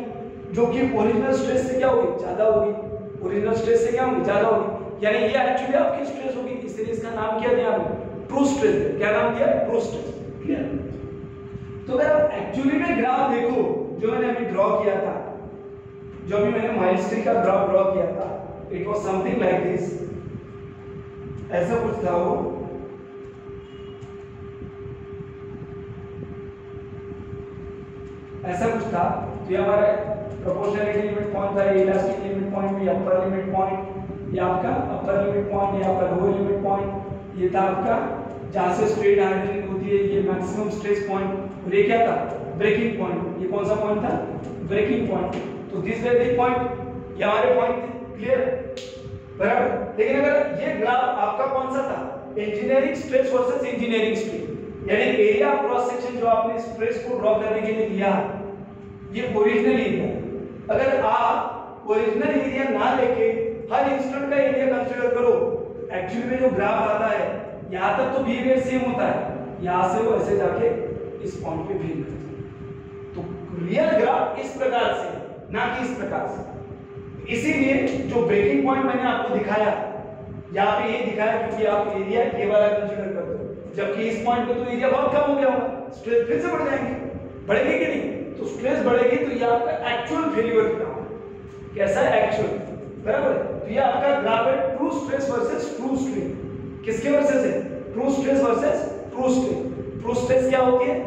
जो कि ओरिजिनल स्ट्रेस से क्या होगी, ज्यादा होगी। ओरिजिनल स्ट्रेस से क्या होगी, ज्यादा होगी। यानी ये एक्चुअली आपकी स्ट्रेस होगी, इसलिए इसका नाम क्या दिया हमने, ट्रू स्ट्रेस। क्या नाम दिया, ट्रू स्ट्रेस, क्लियर। तो अगर आप एक्चुअली में ग्राफ देखो जो मैंने अभी ड्रॉ किया था, जो अभी मैंने माइलस्टोन का ग्राफ ड्रॉ किया था, it was something like this. ऐसा कुछ था वो, ऐसा कुछ था। तो ये हमारा प्रोपोर्शनलिटी लिमिट पॉइंट था, ये इलास्टिक लिमिट पॉइंट, ये अपर लिमिट पॉइंट, ये आपका अपर लिमिट पॉइंट, ये आपका लोअर लिमिट पॉइंट, ये था आपका जहां से स्ट्रेट हार्डनिंग होती है, ये मैक्सिमम स्ट्रेस पॉइंट। और ये क्या था, ब्रेकिंग पॉइंट। ये कौन सा पॉइंट था, ब्रेकिंग पॉइंट। तो दिस वे द पॉइंट, ये हमारे पॉइंट थे, क्लियर, बराबर। लेकिन अगर ये ग्राफ आपका कौन सा था, engineering stress versus engineering strain, यानी एरिया क्रॉस सेक्शन जो आपने स्ट्रेस को ड्रॉ करने के लिए दिया, ये ओरिजिनल एरिया। अगर आप ओरिजिनल एरिया ना लेके हर इंस्टेंट का एरिया कंसीडर करो, एक्चुअली में जो ग्राफ आता है यहां तक तो बिहेवियर सेम होता है, यहां से वो ऐसे जाके इस पॉइंट पे भेज देता है। तो रियल ग्राफ इस प्रकार से, ना कि इस प्रकार से। इसीलिए जो ब्रेकिंग पॉइंट मैंने आपको दिखाया, यहाँ पे ये दिखाया क्योंकि आप एरिया ये वाला कंसीडर करते हो, जबकि इस पॉइंट पे तो एरिया बहुत कम हो गया होगा, स्ट्रेस फिर से बढ़ जाएंगे, बढ़ेगी कि नहीं। तो स्ट्रेस बढ़ेगी तो ये आपका एक्चुअल फेल्यूर दिखा, कैसा है, एक्चुअल, बराबर। तो ये आपका ग्राफ है true stress versus true strain. किसके वर्सेस है, true stress versus true strain. True stress क्या होती है,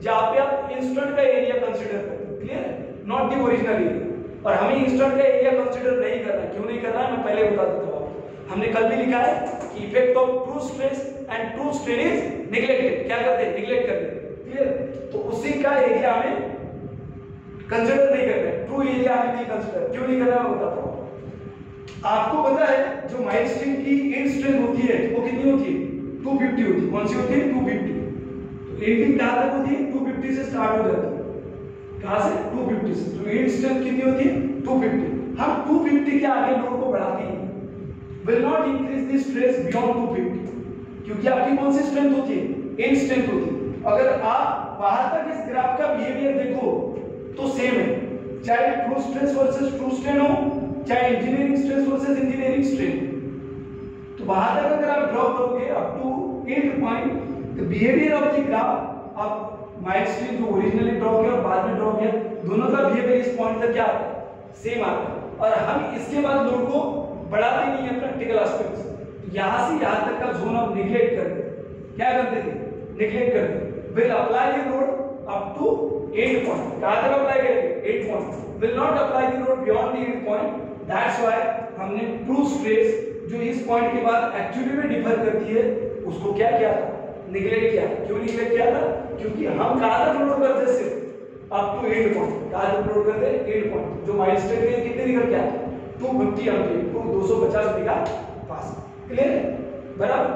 जहां पे आप इंस्टेंट का एरिया कंसीडर करते हो, क्लियर है, नॉट द ओरिजिनल एरिया। और हमें इंस्टेंट का एरिया कंसीडर नहीं करना। क्यों नहीं करना, मैं पहले बता देता हूं आपको। हमने कल भी लिखा है कि effect of true stress and true strain is neglected. क्या करते हैं, नेग्लेक्ट करते हैं, क्लियर। तो उसी का एरिया हमें कंसीडर नहीं करना है, ट्रू एरिया हमें नहीं कंसीडर। क्यों नहीं करना, मैं बताता हूं। आपको पता है जो माइलस्टोन की एंड स्ट्रेंथ होती है वो कितनी होती है, 250 होती है। कौन सी होती है, 250। तो एंडिंग कहां तक होती है, 250 से स्टार्ट हो जाती है। कहां से, 250 से। तो एंड स्ट्रेंथ कितनी होती है, 250। हम 250 के आगे लोड को बढ़ाते हैं, will not increase the stress beyond 250, क्योंकि आपकी कौन सी स्ट्रेंथ होती है, एंड स्ट्रेंथ होती है। अगर आप बाहर तक इस ग्राफ का बिहेवियर देखो तो सेम है, चाहे true stress versus true strain हो चाहे engineering stress versus engineering strain, तो वहां तक अगर आप ड्रॉ करोगे up to 8 point, the behaviour of the graph, आप माइल्ड स्ट्रीम जो ओरिजिनली ड्रॉ किया और बाद में ड्रॉ किया, दोनों का बिहेवियर इस पॉइंट तक क्या आता है, सेम आता है। और हम इसके बाद लोड को बढ़ाते नहीं है प्रैक्टिकल एस्पेक्ट से, यहां से यहां तक का जोन हम निगलेक्ट कर देते, क्या करते थे, निगलेक्ट कर देते। Will apply the load up to 8 point, कहां तक अप्लाई करेंगे, 8 point, will not apply the load beyond the 8 point. That's why हमने ट्रू स्ट्रेस जो इस पॉइंट के बाद एक्चुअली में डिफर करती है उसको क्या किया था, निगलेक्ट किया। क्यों निगलेक्ट किया था, क्योंकि हम कहां तक लोड करते सिर्फ अप टू 8 पॉइंट, कहां तक लोड करते 8 पॉइंट, जो माइलस्टोन के कितने निकल के आते 250 ampere to 250 mega pass, clear है बराबर।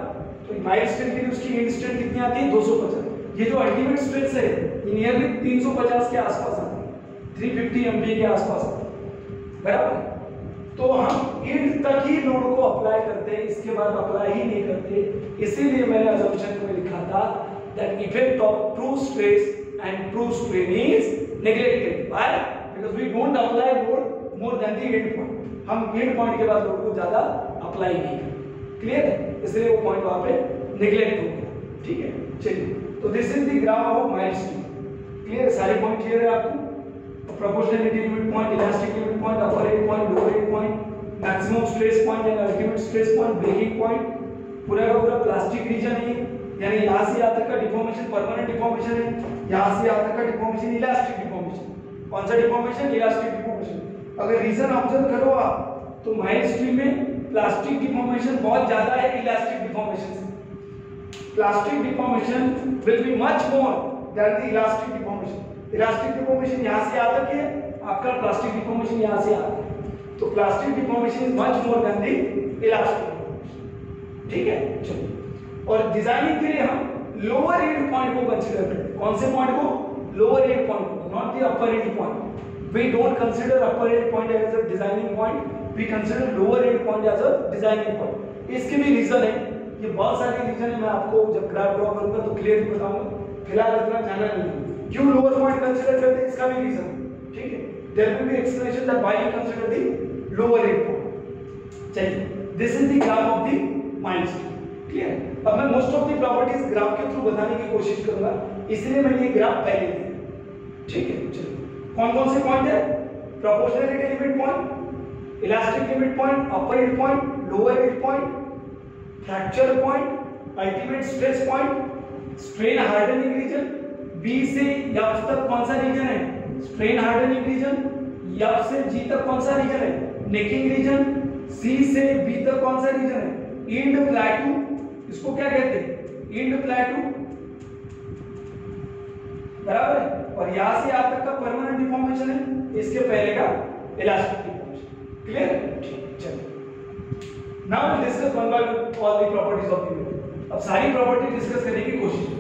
तो माइलस्टोन के लिए उसकी ईल्ड स्ट्रेंथ कितनी आती है, 250। ये जो अल्टीमेट स्ट्रेस है ये नियरली 350 के आसपास आती है, 350 एमपीए के आसपास आती है बराबर। तो हम ईल्ड तक ही लोड को अप्लाई करते हैं, इसके बाद अप्लाई ही नहीं करते। इसीलिए मैंने अजम्पशन में लिखा था that effect of true stress and true strain is neglected. Why? Because we don't apply load more than the end point, हम एंड पॉइंट के बाद लोड को ज्यादा अप्लाई नहीं करते, क्लियर है, इसलिए वो पॉइंट वहां पे नेग्लेक्ट हो गया, ठीक है। चलिए, तो this is the graph of milestone, clear, सारे पॉइंट क्लियर है आपको। Proportionality limit point, elastic limit point, upper end point, lower end point, maximum stress point and ultimate stress point, breaking point, पूरा का पूरा प्लास्टिक रीजन है, यानी यहाँ से यहाँ तक का डिफॉर्मेशन परमानेंट डिफॉर्मेशन है, यहाँ से यहाँ तक का डिफॉर्मेशन इलास्टिक डिफॉर्मेशन। कौन सा डिफॉर्मेशन, इलास्टिक डिफॉर्मेशन। अगर रीजन ऑब्जर्व करो आप तो माइलस्टोन में प्लास्टिक डिफॉर्मेशन बहुत ज्यादा है इलास्टिक डिफॉर्मेशन से। Plastic deformation will be much more than the elastic deformation. Elastic deformation यहाँ से आता है, आपका प्लास्टिक डिफॉर्मेशन यहाँ से आता है, तो plastic deformation is much more than the elastic deformation, ठीक है। चलो, और डिजाइनिंग के लिए हम लोअर एंड पॉइंट को कंसीडर करते हैं। कौन से पॉइंट को, लोअर एंड पॉइंट को, not the upper end point. We don't consider upper end point as a designing point, we consider lower end point as a designing point. इसके भी रीजन है, ये बहुत सारे रीजन है, मैं आपको जब ग्राफ ड्रॉ करूंगा तो क्लियरली बताऊंगा, फिलहाल इतना जाना नहीं। क्यों लोअर पॉइंट कंसीडर करते हैं, इसका भी रीजन, ठीक है, there will be explanation that why we consider the lower end point. चलिए, this is the graph of the milestone, clear. अब मैं most of the properties graph के थ्रू बताने की कोशिश करूंगा, इसलिए मैंने ये ग्राफ पहले दिया, ठीक है। चलिए, कौन कौन से पॉइंट है, proportionality limit point, elastic limit point, upper end point, lower end point, fracture point, ultimate stress point, strain hardening region. B से एफ तक कौन सा रीजन है, स्ट्रेन हार्डनिंग रीजन। एफ से जी तक कौन सा रीजन है, नेकिंग रीजन। सी से बी तक कौन सा रीजन है, इंड प्लेटू, इसको क्या कहते हैं, इंड प्लेटू, बराबर है। और यहां से यहां तक का परमानेंट डिफॉर्मेशन है, इसके पहले का इलास्टिक डिफॉर्मेशन, क्लियर, ठीक। चलिए, now will discuss one by all the properties of the metal. अब सारी प्रॉपर्टी डिस्कस करने की कोशिश करें।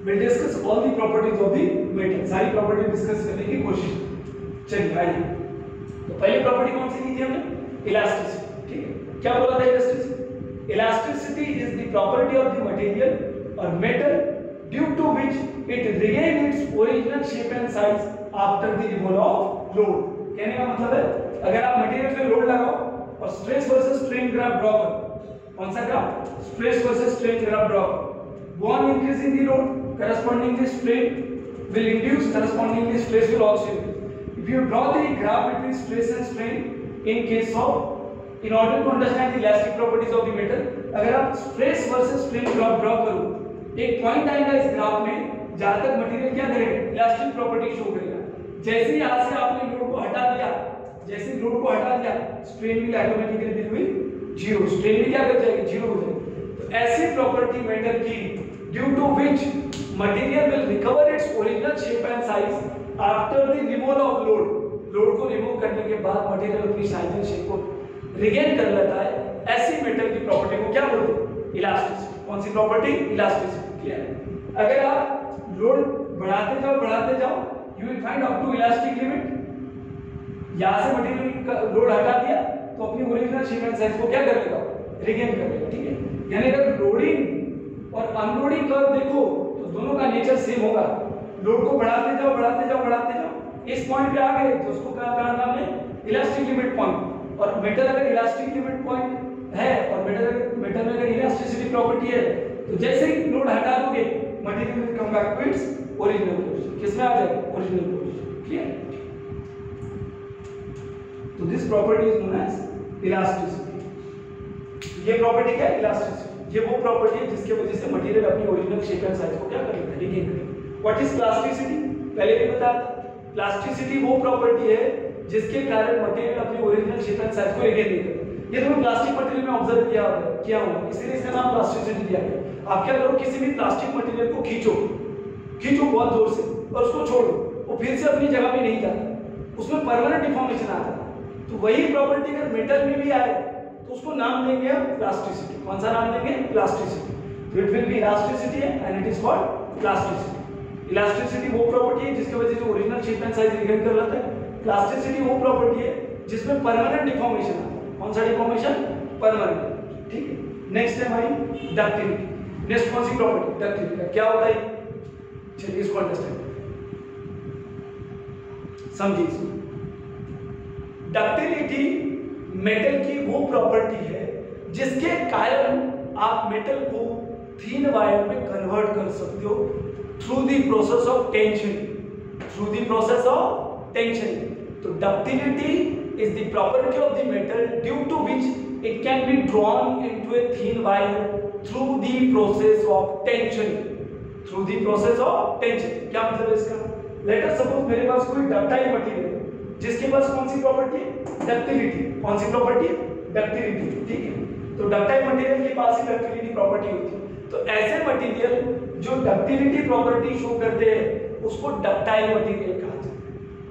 We'll discuss all the properties of the metal, सारी प्रॉपर्टी डिस्कस करने की कोशिश। चलिए आइए, तो पहली प्रॉपर्टी कौन सी दी थी हमने, इलास्टिसिटी, ठीक है। क्या बोला था elasticity, elasticity is the property of the material और metal due to which it regain its original shape and size after the removal of load. कहने का मतलब है, अगर आप मटेरियल पे लोड लगाओ और stress versus strain graph draw करो, कौन सा graph, stress versus strain graph draw करो, go on increasing the load, correspondingly strain will induce, correspondingly stress will also increase. If you draw the graph between stress and strain in case of, in order to understand the elastic properties of the metal, अगर आप stress versus strain graph draw करो, एक पॉइंट आएगा इस ग्राफ में जहां तक मटेरियल क्या करेगा, इलास्टिक प्रॉपर्टी शो करेगा। जैसे ही यहां से आपने लोड को हटा दिया, जैसे लोड को हटा दिया, स्ट्रेन भी automatically will be zero, strain भी क्या कर जाएगी, जीरो हो जाएगी। तो ऐसी प्रॉपर्टी मेटल की due to which material will recover its original shape and size after the removal of load, load को रिमूव करने के बाद मटेरियल अपनी साइज एंड शेप को रिगेन कर लेता है, ऐसी मेटल की प्रॉपर्टी को क्या बोलते हैं, इलास्टिसिटी। कौन सी प्रॉपर्टी, इलास्टिसिटी, क्लियर है। अगर आप लोड बढ़ाते जाओ you will find up to elastic limit, यहां से मटेरियल का लोड हटा दिया तो अपनी ओरिजिनल शेप एंड साइज को क्या कर लेगा, रिगेन कर लेगा, ठीक है। यानी अगर लोडिंग और अनलोडिंग कर्व देखो तो दोनों का नेचर सेम होगा, लोड को बढ़ाते जाओ बढ़ाते जाओ बढ़ाते जाओ, इस पॉइंट पे आ गए तो उसको क्या कहा था हमने, इलास्टिक लिमिट पॉइंट। और मेटल अगर इलास्टिक लिमिट पॉइंट है और मेटल में अगर इलास्टिसिटी प्रॉपर्टी है तो जैसे ही लोड हटा दोगे material will come back to its original position. किसमें आ जाएगा, ओरिजिनल पोजीशन। क्लियर? तो this property is known as elasticity. ये प्रॉपर्टी क्या है, इलास्टिसिटी। ये वो प्रॉपर्टी है जिसके वजह से मटेरियल अपनी ओरिजिनल शेप एंड साइज को क्या कर लेता है, रिटेन कर लेता है। व्हाट इज प्लास्टिसिटी, पहले भी बताया था। प्लास्टिसिटी वो प्रॉपर्टी है जिसके कारण मटेरियल अपनी ओरिजिनल शेप एंड साइज को रिटेन नहीं करता। ये तुमने प्लास्टिक मटेरियल में ऑब्जर्व किया होगा, इसलिए इसका नाम प्लास्टिसिटी दिया गया। आप क्या करो, किसी भी प्लास्टिक मटेरियल को खींचो बहुत जोर से और उसको छोड़ो, वो फिर से अपनी जगह पे नहीं जाता, उसमें परमानेंट डिफॉर्मेशन आ जाता है। तो वही प्रॉपर्टी अगर मेटल में भी आए तो उसको नाम देंगे हम प्लास्टिसिटी। कौन सा नाम देंगे, प्लास्टिसिटी। तो it will be elasticity and it is called plasticity. Elasticity वो प्रॉपर्टी है जिसकी वजह से original shape and size retain कर लेता है। प्लास्टिसिटी वो प्रॉपर्टी है जिसमें परमानेंट डिफॉर्मेशन आता है। कौन सा डिफॉर्मेशन, परमानेंट। ठीक है, नेक्स्ट है हमारी डक्टिलिटी। नेक्स्ट कौन सी प्रॉपर्टी, डक्टिलिटी। क्या होता है, चलिए इसको अंडरस्टैंड समझिए। डक्टिलिटी मेटल की वो प्रॉपर्टी है जिसके कारण आप मेटल को थिन वायर में कन्वर्ट कर सकते हो through the process of tension. Through the process of tension. तो ductility is the property of the metal due to which it can be drawn into a thin wire through the process of tension. Through the process of tension. क्या मतलब है इसका? Let us suppose मेरे पास कोई डक्टाइल मटेरियल है जिसके पास कौन सी प्रॉपर्टी है, डक्टिलिटी। कौन सी प्रॉपर्टी, डक्टिलिटी। ठीक है, तो डक्टाइल मटेरियल के पास ही डक्टिलिटी प्रॉपर्टी होती है। तो ऐसे मटेरियल जो डक्टिलिटी प्रॉपर्टी शो करते हैं उसको डक्टाइल मटेरियल कहा जाता है।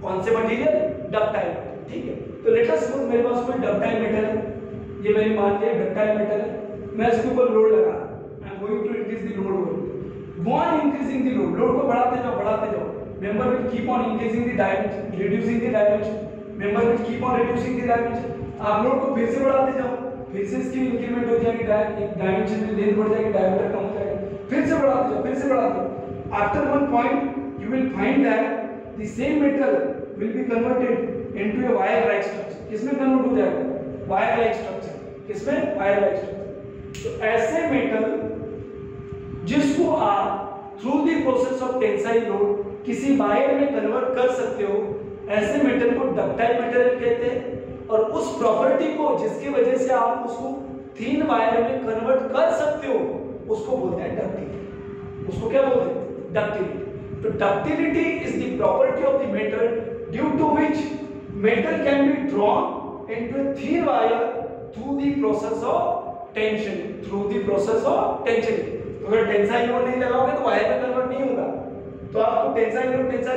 कौन से मटेरियल, डक्टाइल। ठीक है, तो लेट अस सपोज मेरे पास कोई डक्टाइल मेटल है, ये मैंने मान लिया डक्टाइल मेटल है, मैं इसके ऊपर लोड लगा, I am going to increase the load. Go on increasing the load को बढ़ाते जाओ। Member will keep on increasing the diameter, reducing the diameter. Member will keep on reducing the diameter. आप लोड को फिर से बढ़ाते जाओ, फिर से इसकी इंक्रीमेंट हो जाएगी, डायमेंशन में लेंथ बढ़ जाएगी, डायमीटर कम हो जाएगा, फिर से बढ़ाते जाओ। After one point you will find that the same metal will be converted into a wire like structure। किसमें कन्वर्ट हो जाएगा, वायर लाइक स्ट्रक्चर। किसमें, वायर लाइक स्ट्रक्चर। तो ऐसे मेटल जिसको आप through the process of tensile load किसी वायर में कन्वर्ट कर सकते हो, ऐसे मेटल को डक्टाइल मटेरियल कहते हैं। और उस प्रॉपर्टी को जिसकी वजह से आप उसको थिन वायर में कन्वर्ट कर सकते हो उसको बोलते हैं डक्टिलिटी। उसको क्या बोलते हैं, डक्टिलिटी। तो ductility is the property of the metal due to which metal can be drawn into a thin wire through the process of tension। through the process of tension। तो अगर टेंसाइल लोड नहीं लगाओगे तो वायर में कन्वर्ट नहीं होगा। तो आपको टेंसाइल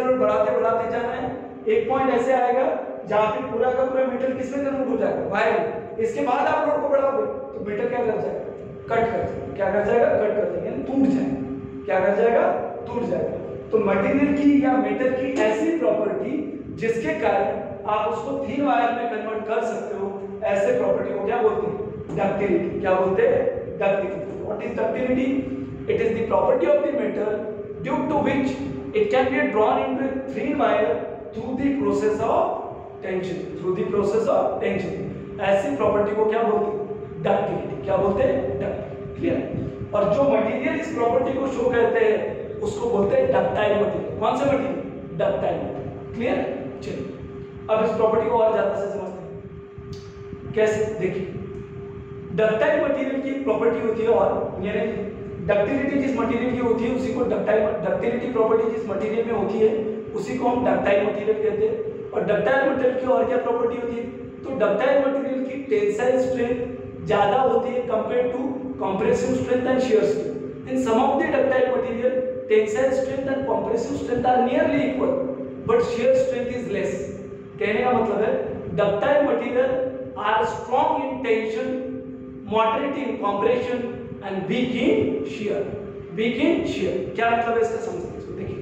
लोड बढ़ाते जाना है। एक पॉइंट ऐसे आएगा जहां पे पूरा का पूरा मेटल किसमें कन्वर्ट हो जाएगा, वायर। इसके बाद आप लोड को बढ़ाओगे तो मेटल क्या कर जाएगा, कट कर जाएगा। क्या कर जाएगा, कट कर जाएगा, यानी टूट जाएगा। क्या कर जाएगा, टूट जाएगा। तो मटेरियल की या मेटल की ऐसी प्रॉपर्टी जिसके कारण आप उसको थिन वायर में कन्वर्ट कर सकते हो, ऐसे प्रॉपर्टी को क्या बोलते हैं, डक्टिलिटी। क्या बोलते हैं, ductility. What is ductility, it is the property of the metal due to which it can be drawn into a thin wire through the process of tension. Through the process of tension. ऐसी प्रॉपर्टी को क्या बोलते हैं, डक्टिलिटी। क्या बोलते हैं, डक्टिलिटी। क्लियर? और जो मटेरियल इस प्रॉपर्टी को शो करते हैं उसको बोलते हैं डक्टाइल मटेरियल। कौन सा मटेरियल, डक्टाइल मटेरियल। क्लियर? चलिए अब इस प्रॉपर्टी को और ज्यादा से समझते हैं। कैसे, देखिए डक्टाइल मटेरियल की प्रॉपर्टी होती है, और यानी डक्टिलिटी जिस मटेरियल की होती है उसी को डक्टिलिटी प्रॉपर्टी जिस मटेरियल में होती है उसी को हम डक्टाइल मटेरियल कहते हैं। और डक्टाइल मटेरियल की और क्या प्रॉपर्टी होती है, तो डक्टाइल मटेरियल की टेंसाइल स्ट्रेंथ ज्यादा होती है compare to compressive strength and shear strength. In some of the ductile material tensile strength and compressive strength are nearly equal but shear strength is less. कहने का मतलब है ductile material are strong in tension, moderate in compression and weak in shear. Weak in shear क्या मतलब है इसका समझते हैं इसको। देखिए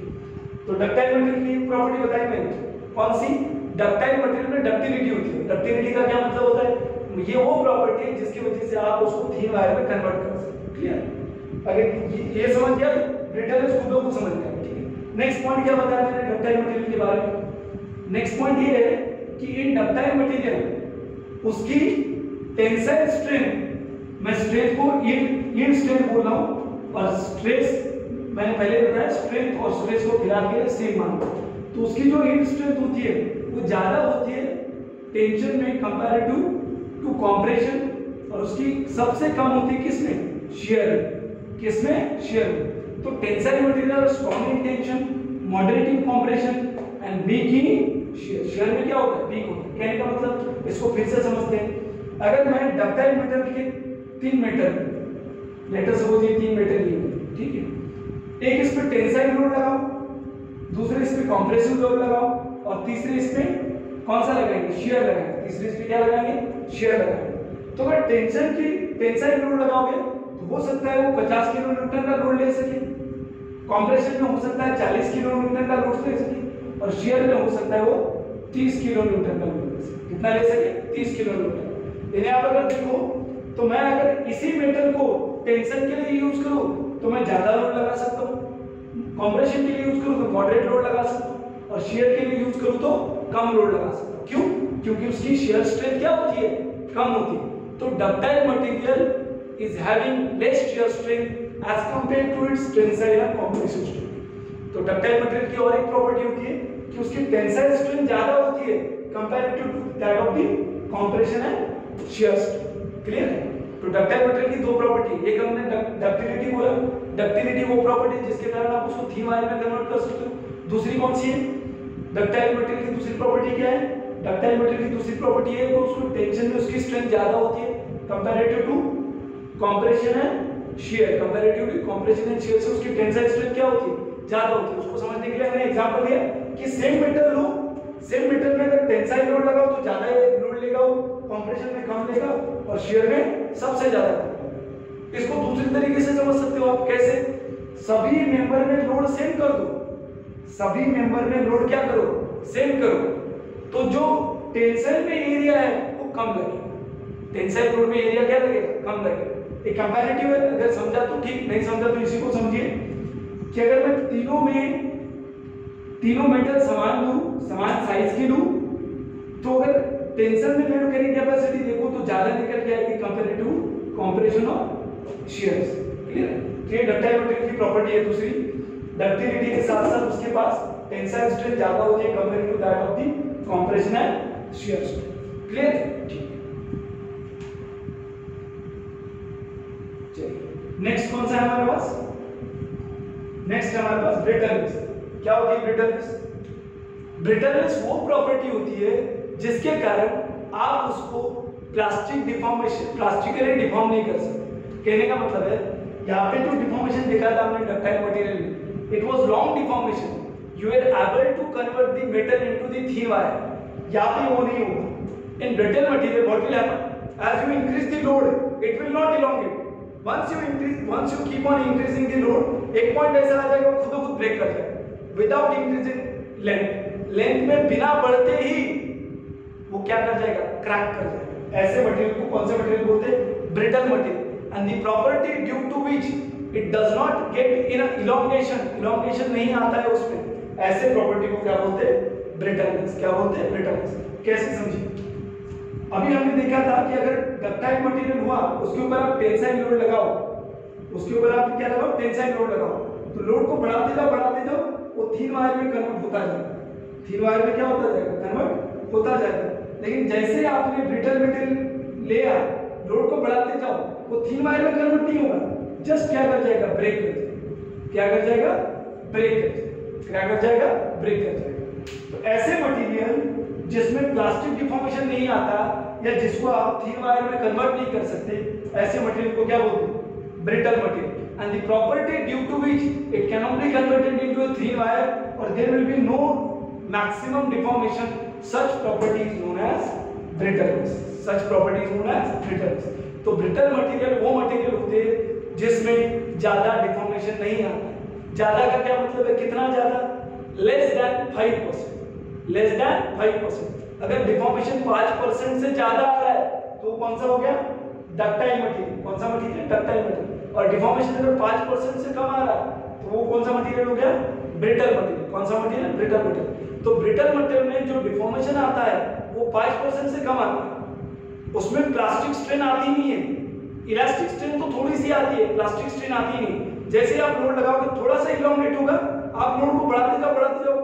तो डक्टाइल मटेरियल की प्रॉपर्टी बताई मैंने, कौन सी, डक्टाइल मटेरियल में डक्टिलिटी होती है। डक्टिलिटी का क्या मतलब होता है, ये वो प्रॉपर्टी है जिसकी वजह से आप उसको थिन वायर में कन्वर्ट कर सकते हो। क्लियर? अगर ये समझ गया ब्रिटलनेस खुद को समझ गया। ठीक है, नेक्स्ट पॉइंट क्या बताया मैंने डक्टाइल मटेरियल के बारे में? नेक्स्ट पॉइंट ये है कि इन डक्टाइल मटेरियल उसकी टेंसाइल स्ट्रेंथ, मैं स्ट्रेंथ को यील्ड स्ट्रेंथ बोल रहा हूं, और स्ट्रेस मैंने पहले बताया स्ट्रेंथ और स्ट्रेस को मिला के सेम मान, तो उसकी जो यील्ड स्ट्रेंथ होती है वो ज्यादा होती है टेंशन में कंपैरेटिव टू कंप्रेशन, और उसकी सबसे कम होती है किसमें? शियर। किसमें? शियर। तो tensile material strong in tension, moderate in compression and weak in shear. Shear में क्या होता है? वीक होता है। कहने का मतलब इसको फिर से समझते हैं। अगर मैं डक्टाइल मटेरियल के 3 मीटर, लेट अस सपोज ये 3 मीटर लिए, ठीक है, एक इस पे टेंसाइल लोड लगाओ, दूसरे इस पे कंप्रेसिव लोड लगाओ, और तीसरे इस पे कौन सा लगाएंगे? शियर लगाएंगे। तीसरे इस पे क्या लगाएंगे? शियर लगाएंगे। तो अगर टेंसाइल लोड लगाओगे तो हो सकता है वो 50 किलो न्यूटन का लोड ले सके, कंप्रेशन में हो सकता है 40 किलो न्यूटन का लोड ले सके, और शियर में हो सकता है वो 30 किलो न्यूटन का लोड ले सके। कितना ले सके? 30 किलो न्यूटन। यानी आप अगर देखो तो मैं अगर इसी मेटल को टेंशन के लिए यूज करूं तो मैं ज्यादा लोड लगा सकता हूं, कंप्रेशन के लिए यूज करूं तो मॉडरेट लोड लगा सकता हूं, और शियर के लिए यूज करूं तो कम लोड लगा सकता हूं। क्यों? क्योंकि उसकी शियर स्ट्रेंथ क्या होती है? कम होती है। तो ductile material is having less shear strength as compared to its tensile and compressive strength. तो डक्टाइल मटेरियल की और एक प्रॉपर्टी होती है कि उसकी टेंसाइल स्ट्रेंथ ज्यादा होती है comparative to that of the compression and shear strength. Clear है? तो डक्टाइल मटेरियल की दो प्रॉपर्टी, एक हमने डक्टिलिटी बोला, डक्टिलिटी वो प्रॉपर्टी जिसके कारण आप उसको थीन वायर में कन्वर्ट कर सकते हो। दूसरी कौन सी है? डक्टाइल मटेरियल की दूसरी प्रॉपर्टी क्या है? डक्टाइल मटेरियल की दूसरी प्रॉपर्टी है वो उसको टेंशन में उसकी स्ट्रेंथ ज्यादा होती है comparative to compression and shear. Comparative to compression and shear से उसकी टेंसाइल स्ट्रेंथ क्या होती है? ज्यादा होती है। उसको समझने के लिए मैंने एग्जांपल दिया कि सेम मेटल लो, सेम मेटल में अगर टेंसाइल लोड लगाओ तो ज्यादा लोड लेगा, कंप्रेशन में कम लेगा, और शियर में सबसे ज्यादा। इसको दूसरी तरीके से समझ सकते हो आप। कैसे? सभी मेंबर में लोड सेम कर दो, सभी मेंबर में लोड क्या करो? सेम करो, तो जो टेंसाइल में एरिया है वो कम लगेगा। टेंसाइल लोड में एरिया क्या लगेगा? कम लगेगा। एक कंपैरेटिव है, अगर समझा तो ठीक, नहीं समझा तो इसी को समझिए कि अगर मैं तीनों मेटल समान लूं, समान साइज की लूं, तो अगर टेंशन में लोड कैरिंग कैपेसिटी देखो तो ज्यादा निकल के आएगी कंपैरेटिव कंप्रेशन और शियर। क्लियर है? ये डक्टाइल मटेरियल की प्रॉपर्टी है दूसरी। डक्टिलिटी के साथ साथ उसके पास टेंसाइल स्ट्रेंथ ज्यादा होती है compare to that of the compression and shear strength. Clear? ठीक। चलिए नेक्स्ट कौन सा है हमारे पास? नेक्स्ट है हमारे पास ब्रिटलनेस। क्या होती है ब्रिटलनेस? ब्रिटलनेस वो प्रॉपर्टी होती है जिसके कारण आप उसको प्लास्टिकली डिफॉर्म नहीं कर सकते। कहने का मतलब है यहाँ पे जो डिफॉर्मेशन देखा था हमने डक्टाइल मटेरियल में, it was long deformation. You were able to convert the metal into the thin wire. यहाँ पे वो नहीं होगा। In brittle material, what will happen? As you increase the load, it will not elongate. Once you keep on increasing the load, एक पॉइंट ऐसा आ जाएगा वो खुद ब्रेक कर जाएगा। Without increasing length में बिना बढ़ते ही वो क्या कर जाएगा? क्रैक कर जाएगा। ऐसे मटेरियल को कौन से मटेरियल बोलते हैं? Brittle material. And the property due to which it does not get in elongation नहीं आता है उसमें, ऐसे प्रॉपर्टी को क्या बोलते हैं? ब्रिटलनेस। क्या बोलते हैं? ब्रिटलनेस। कैसे समझिए? अभी हमने देखा था कि अगर डक्टाइल मटेरियल हुआ उसके ऊपर आप टेंसाइल लोड लगाओ, उसके ऊपर आप क्या लगाओ? टेंसाइल लोड लगाओ, तो लोड को बढ़ाते जाओ वो थीन वायर में कन्वर्ट होता जाएगा। थीन वायर में क्या होता जाएगा? कन्वर्ट होता जाएगा। लेकिन जैसे आपने ब्रिटल मटेरियल लिया, लोड को बढ़ाते जाओ, वो थीन वायर में कन्वर्ट नहीं होगा, जस्ट क्या कर जाएगा? ब्रेक कर जाएगा। क्या कर जाएगा? ब्रेक कर जाएगा। क्या कर जाएगा? ब्रेक कर जाएगा। तो ऐसे मटेरियल जिसमें प्लास्टिक डिफॉर्मेशन नहीं आता या जिसको आप थीन वायर में कन्वर्ट नहीं कर सकते, ऐसे मटेरियल को क्या बोलते हैं? Brittle material. And the property due to which it can not be converted into a thin wire और there will be no maximum deformation, such property is known as brittleness. Such property is known as brittleness. तो ब्रिटल मटेरियल वो मटेरियल होते हैं जिसमें ज्यादा डिफॉर्मेशन नहीं आता। ज्यादा का क्या मतलब है? कितना ज्यादा? Less than 5%। Less than 5%। अगर डिफॉर्मेशन 5% से ज्यादा आ रहा है तो कौन सा हो गया? Ductile material. कौन सा मटेरियल? Ductile material. और डिफॉर्मेशन अगर 5% से कम आ रहा है तो वो कौन सा मटेरियल हो गया? Brittle material. कौन सा मटेरियल? Brittle material. तो ब्रिटल मटेरियल में जो डिफॉर्मेशन आता है वो 5% से कम आता है, उसमें प्लास्टिक स्ट्रेन आती नहीं है। इलास्टिक स्ट्रेन तो थोड़ी सी आती है, प्लास्टिक स्ट्रेन आती नहीं। जैसे आप लोड लगाओगे थोड़ा सा इलॉन्गेट होगा, आप लोड को बढ़ाते जाओ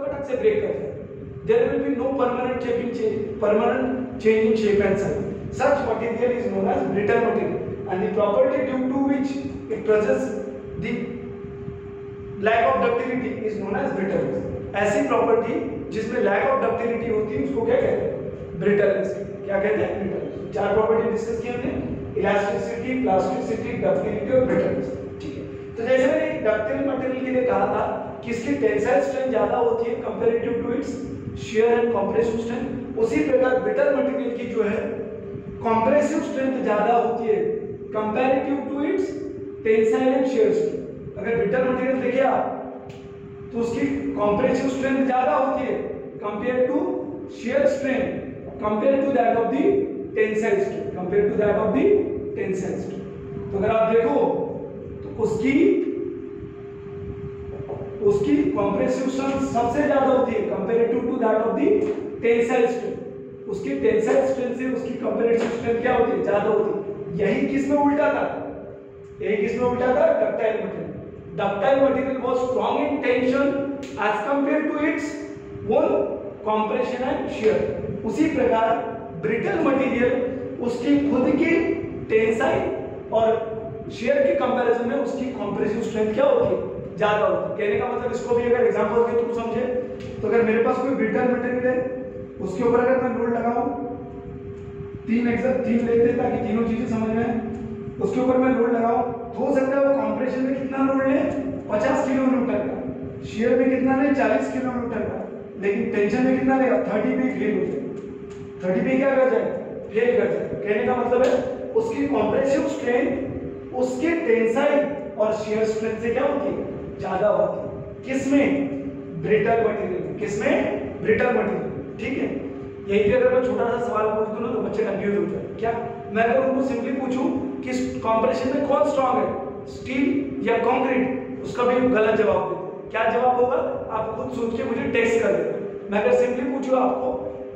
कटक से ब्रेक कर जाए। There will be no permanent change in shape and size. Such material is known as brittle material, and the property due to which it possesses the lack of ductility is known as brittleness. ऐसी प्रॉपर्टी जिसमें lack of ductility होती है उसको क्या कहते हैं? brittleness। क्या कहते हैं? brittleness। चार प्रॉपर्टी डिस्कस की हमने, इलास्टिसिटी, प्लास्टिसिटी, डक्टिलिटी और ब्रिटलनेस। ठीक है, तो जैसे मैंने डक्टाइल मटेरियल के लिए कहा था कि इसकी टेंसाइल स्ट्रेंथ ज्यादा होती है comparative to its shear and compressive strength, उसी प्रकार ब्रिटल मटेरियल की जो है कंप्रेसिव स्ट्रेंथ ज्यादा होती है comparative to its tensile and shear strength. अगर ब्रिटल मटेरियल देखिए आप तो उसकी कंप्रेसिव स्ट्रेंथ ज्यादा होती है compare to shear strength, compare to that of the tensile strength, compare to that of the tensile strength. तो अगर आप देखो तो उसकी कंप्रेसिव स्ट्रेंथ सबसे ज्यादा होती है comparative to that of the tensile strength. उसकी टेंसाइल स्ट्रेंथ से उसकी कंपैरेटिव स्ट्रेंथ क्या होती है? ज्यादा होती है। यही किसमें उल्टा था? यही किसमें उल्टा था? Ductile material. Ductile material was strong in tension as compare to its own compression and shear. उसी प्रकार ब्रिटल मटेरियल उसकी खुद की टेंसाइल और शियर के कंपैरिजन में उसकी कंप्रेसिव स्ट्रेंथ क्या होती है? ज्यादा होती है। कहने का मतलब इसको भी अगर एग्जांपल के थ्रू समझे तो अगर मेरे पास कोई ब्रिटल मटेरियल है उसके ऊपर अगर मैं लोड लगाऊं, तीन लेते हैं ताकि तीनों चीजें समझ में आए। उसके ऊपर मैं लोड लगाऊं तो हो सकता है वो कंप्रेशन में कितना लोड ले? 50 किलो न्यूटन का, शियर में कितना ले? 40 किलो न्यूटन का, लेकिन टेंशन में कितना लेगा? 30 पे फेल हो जाएगा। 30 पे क्या कर जाएगा? फेल कर जाएगा। कहने का मतलब है उसकी कंप्रेसिव स्ट्रेंथ उसके टेंसाइल और शियर स्ट्रेंथ से क्या होती है? ज्यादा होती है। किसमें? Brittle material. किसमें? Brittle material. ठीक है, यहीं पे अगर मैं छोटा सा सवाल पूछ दूं ना तो बच्चे कंफ्यूज हो जाते हैं। क्या मैं अगर उनको सिंपली पूछूं कि कंप्रेशन में कौन स्ट्रांग है, स्टील या कंक्रीट, उसका भी गलत जवाब देते हैं। क्या जवाब होगा? आप खुद सोच के मुझे टेक्स्ट कर देना। मैं अगर सिंपली पूछूं आपको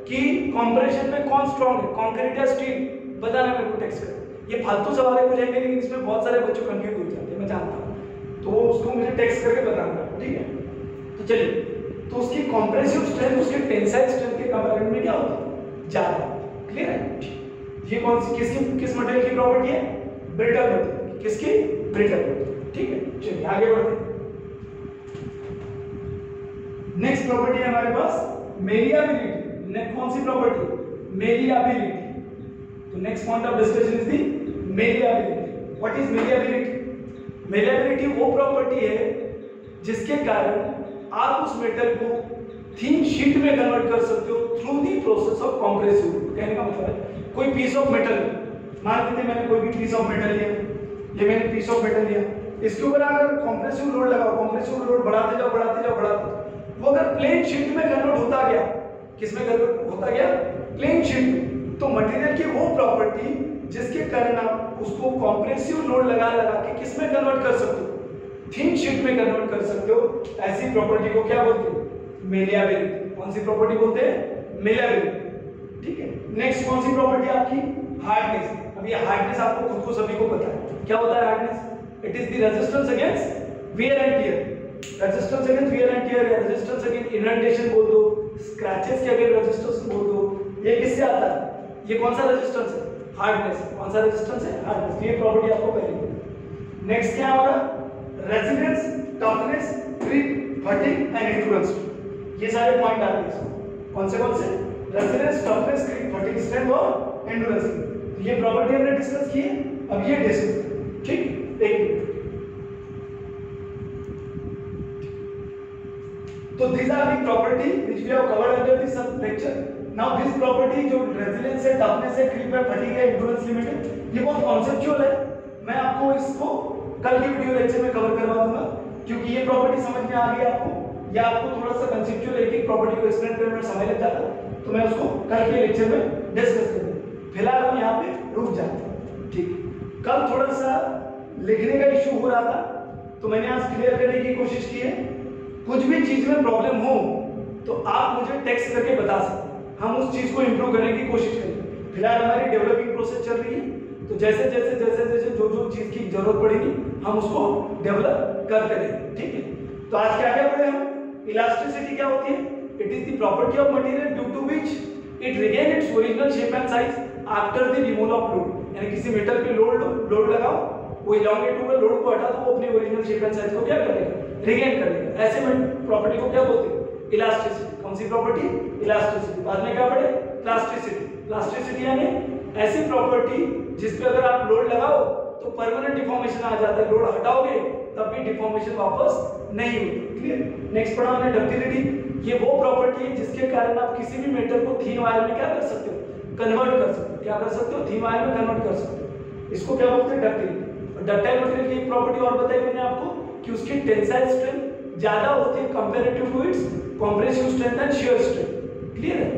कि कंप्रेशन में कौन स्ट्रांग है, कंक्रीट या स्टील, बताना मेरे को टेक्स्ट कर। ये फालतू सवाल है मुझे, लेकिन इसमें बहुत सारे बच्चे कंफ्यूज हो जाते हैं, मैं जानता हूं, तो उसको मुझे टेक्स्ट करके बताना। ठीक है, तो चलिए, तो उसकी कंप्रेसिव स्ट्रेंथ उसके टेंसाइल स्ट्रेंथ के कंपैरिजन में क्या होती है? ज्यादा। क्लियर है? ये कौन सी किस मटेरियल की प्रॉपर्टी है? Brittle material. किसकी? ब्रिटल। ठीक है, चलिए आगे बढ़ते हैं। नेक्स्ट प्रॉपर्टी है हमारे पास मेलिएबिलिटी। कौन सी प्रॉपर्टी? मेलिएबिलिटी। तो next point of discussion is the malleability. What is malleability? Malleability वो प्रॉपर्टी है जिसके कारण आप उस मेटल को थिन शीट में कन्वर्ट कर सकते हो through the process of compressive. कहने का मतलब है कोई पीस ऑफ मेटल, मान लीजिए मैंने कोई भी पीस ऑफ मेटल लिया, ये मैंने पीस ऑफ मेटल लिया, इसके ऊपर अगर कंप्रेसिव लोड लगाओ, कंप्रेसिव लोड बढ़ाते जाओ, वो अगर प्लेन शीट में कन्वर्ट होता गया, किसमें कन्वर्ट होता गया? प्लेन शीट में। तो मटेरियल की वो प्रॉपर्टी जिसके कारण आप उसको कंप्रेसिव लोड लगा के किसमें कन्वर्ट कर सकते हो? थिन शीट में कन्वर्ट कर सकते हो। ऐसी प्रॉपर्टी को क्या बोलते हैं? मेलिएबिलिटी। कौन सी प्रॉपर्टी बोलते हैं? मेलिएबिलिटी। ठीक है, नेक्स्ट कौन सी प्रॉपर्टी आपकी? हार्डनेस। अब ये हार्डनेस आपको खुद को सभी को पता है। क्या होता है hardness? It is the resistance against wear and tear. Resistance against wear and tear या रेजिस्टेंस अगेंस्ट इंडेंटेशन बोल दो, स्क्रैचेस के अगेंस्ट रेजिस्टेंस बोल दो। ये किससे आता है? ये कौन सा रेजिस्टेंस है? हार्डनेस। कौन सा रेजिस्टेंस है? हार्डनेस। ये प्रॉपर्टी आपको पहले। नेक्स्ट क्या होगा? Resistance, toughness, grip, fatigue and endurance. ये सारे पॉइंट आते हैं। कौन से? Resistance, toughness, grip, fatigue, strength और एंड्योरेंस। तो ये प्रॉपर्टी हमने डिस्कस की है, अब ये डिस्कस करें। ठीक, एक मिनट। तो these are the property which we have covered under this lecture. Now this property जो resilience है, toughness है, grip है, fatigue है, endurance limit है, ये बहुत conceptual है। मैं आपको इसको कल की वीडियो लेक्चर में कवर करवा दूंगा, क्योंकि ये प्रॉपर्टी समझ में आ गई आपको, या आपको थोड़ा सा कंसेप्चुअल एक प्रॉपर्टी को एक्सप्लेन करने में समय लग जाता, तो मैं उसको कल के लेक्चर में डिस्कस करूंगा। फिलहाल हम यहाँ पे रुक जाते हैं। ठीक, कल थोड़ा सा लिखने का इश्यू हो रहा था, तो मैंने आज क्लियर करने की कोशिश की है। कुछ भी चीज में प्रॉब्लम हो तो आप मुझे टेक्स्ट करके बता सकते हैं, हम उस चीज को इंप्रूव करने की कोशिश करेंगे। फिलहाल हमारी डेवलपिंग प्रोसेस चल रही है, तो जैसे जैसे जैसे जैसे जो जो चीज की जरूरत पड़ेगी हम उसको डेवलप करते रहेंगे, ठीक है। तो आज क्या क्या पढ़े हम? इलास्टिसिटी क्या होती है? It is the property of material due to which it regain its original shape and size after the removal of load. यानी किसी मेटल पे लोड लगाओ, वो इलॉन्गेट होगा, लोड को हटा दो, वो अपनी ओरिजिनल शेप एंड साइज को क्या करेगा? रिगेन कर लेगा। ऐसे में प्रॉपर्टी को क्या बोलते हैं? इलास्टिसिटी। कौन सी प्रॉपर्टी? इलास्टिसिटी। बाद में क्या पढ़े? प्लास्टिसिटी। प्लास्टिसिटी यानी ऐसी प्रॉपर्टी जिस पे अगर आप लोड लगाओ तो परमानेंट डिफॉर्मेशन आ जाता है, लोड हटाओगे तब भी डिफॉर्मेशन वापस नहीं होती। क्लियर? नेक्स्ट पढ़ा हमने डक्टिलिटी। ये वो प्रॉपर्टी है जिसके कारण आप किसी भी मेटल को थिन वायर में क्या कर सकते हो? कन्वर्ट कर सकते हो। क्या कर सकते हो? थिन वायर में कन्वर्ट कर सकते हो। इसको क्या बोलते हैं? डक्टिलिटी। डक्टाइल मटेरियल की एक प्रॉपर्टी और बताई मैंने आपको कि उसकी टेंसाइल स्ट्रेंथ ज्यादा होती है comparative to its compressive strength and shear strength. Clear है?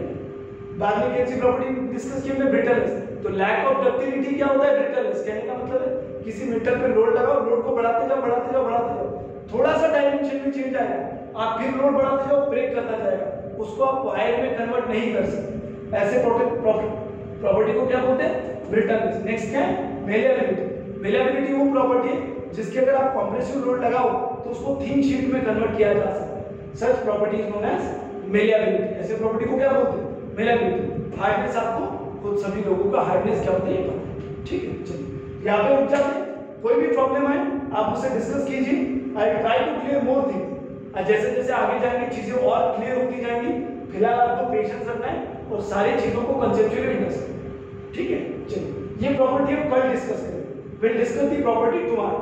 बाद में कैसी प्रॉपर्टी डिस्कस की हमने? ब्रिटलनेस। तो लैक ऑफ डक्टिलिटी क्या होता है? ब्रिटलनेस। कहने का मतलब है किसी मेटल पे लोड लगाओ, लोड को बढ़ाते जाओ बढ़ाते जाओ बढ़ाते जाओ, थोड़ा सा डायमेंशन में चेंज आएगा, आप फिर लोड बढ़ाते जाओ, ब्रेक करता जाएगा, उसको आप वायर में कन्वर्ट नहीं कर सकते। ऐसे प्रॉपर्टी को क्या बोलते हैं? ब्रिटलनेस। नेक्स्ट क्या है? मेलिएबिलिटी। मेलिएबिलिटी वो प्रॉपर्टी है जिसके अगर आप कंप्रेसिव लोड लगाओ तो उसको थिन शीट में कन्वर्ट किया जा सकता है। Such property is known as malleability. ऐसे प्रॉपर्टी को क्या बोलते हैं? मेलिएबिलिटी। हार्डनेस आपको खुद सभी लोगों का हार्डनेस क्या होता है ये पता है, ठीक है। चलिए यहाँ पे रुक जाते हैं। कोई भी प्रॉब्लम है आप मुझसे डिस्कस कीजिए। I try to clear more things. जैसे जैसे आगे जाएंगे चीजें और क्लियर होती जाएंगी। फिलहाल आपको पेशेंस रखना है और सारी चीजों को कंसेप्चुअली अंडरस्टैंड, ठीक है। चलिए ये प्रॉपर्टी हम कल डिस्कस करेंगे। Will discuss the property tomorrow.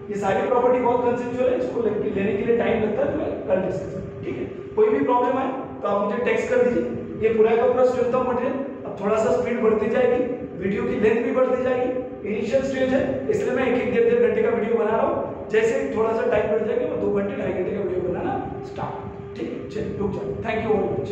ये सारी प्रॉपर्टी बहुत कंसेप्चुअल है, इसको लेने के लिए टाइम लगता है, तो मैं कल डिस्कस करूंगा, ठीक है। कोई भी प्रॉब्लम है तो आप मुझे टेक्स्ट कर दीजिए। ये पूरा का पूरा स्ट्रेंथ ऑफ मटेरियल। अब थोड़ा सा स्पीड बढ़ती जाएगी, वीडियो की लेंथ भी बढ़ती जाएगी। इनिशियल स्टेज है इसलिए मैं एक डेढ़ घंटे का वीडियो बना रहा हूँ। जैसे थोड़ा सा टाइम बढ़ जाएगा मैं 2 घंटे 2.5 घंटे का वीडियो बनाना स्टार्ट, ठीक है। चलिए रुक जाओ। Thank you very much.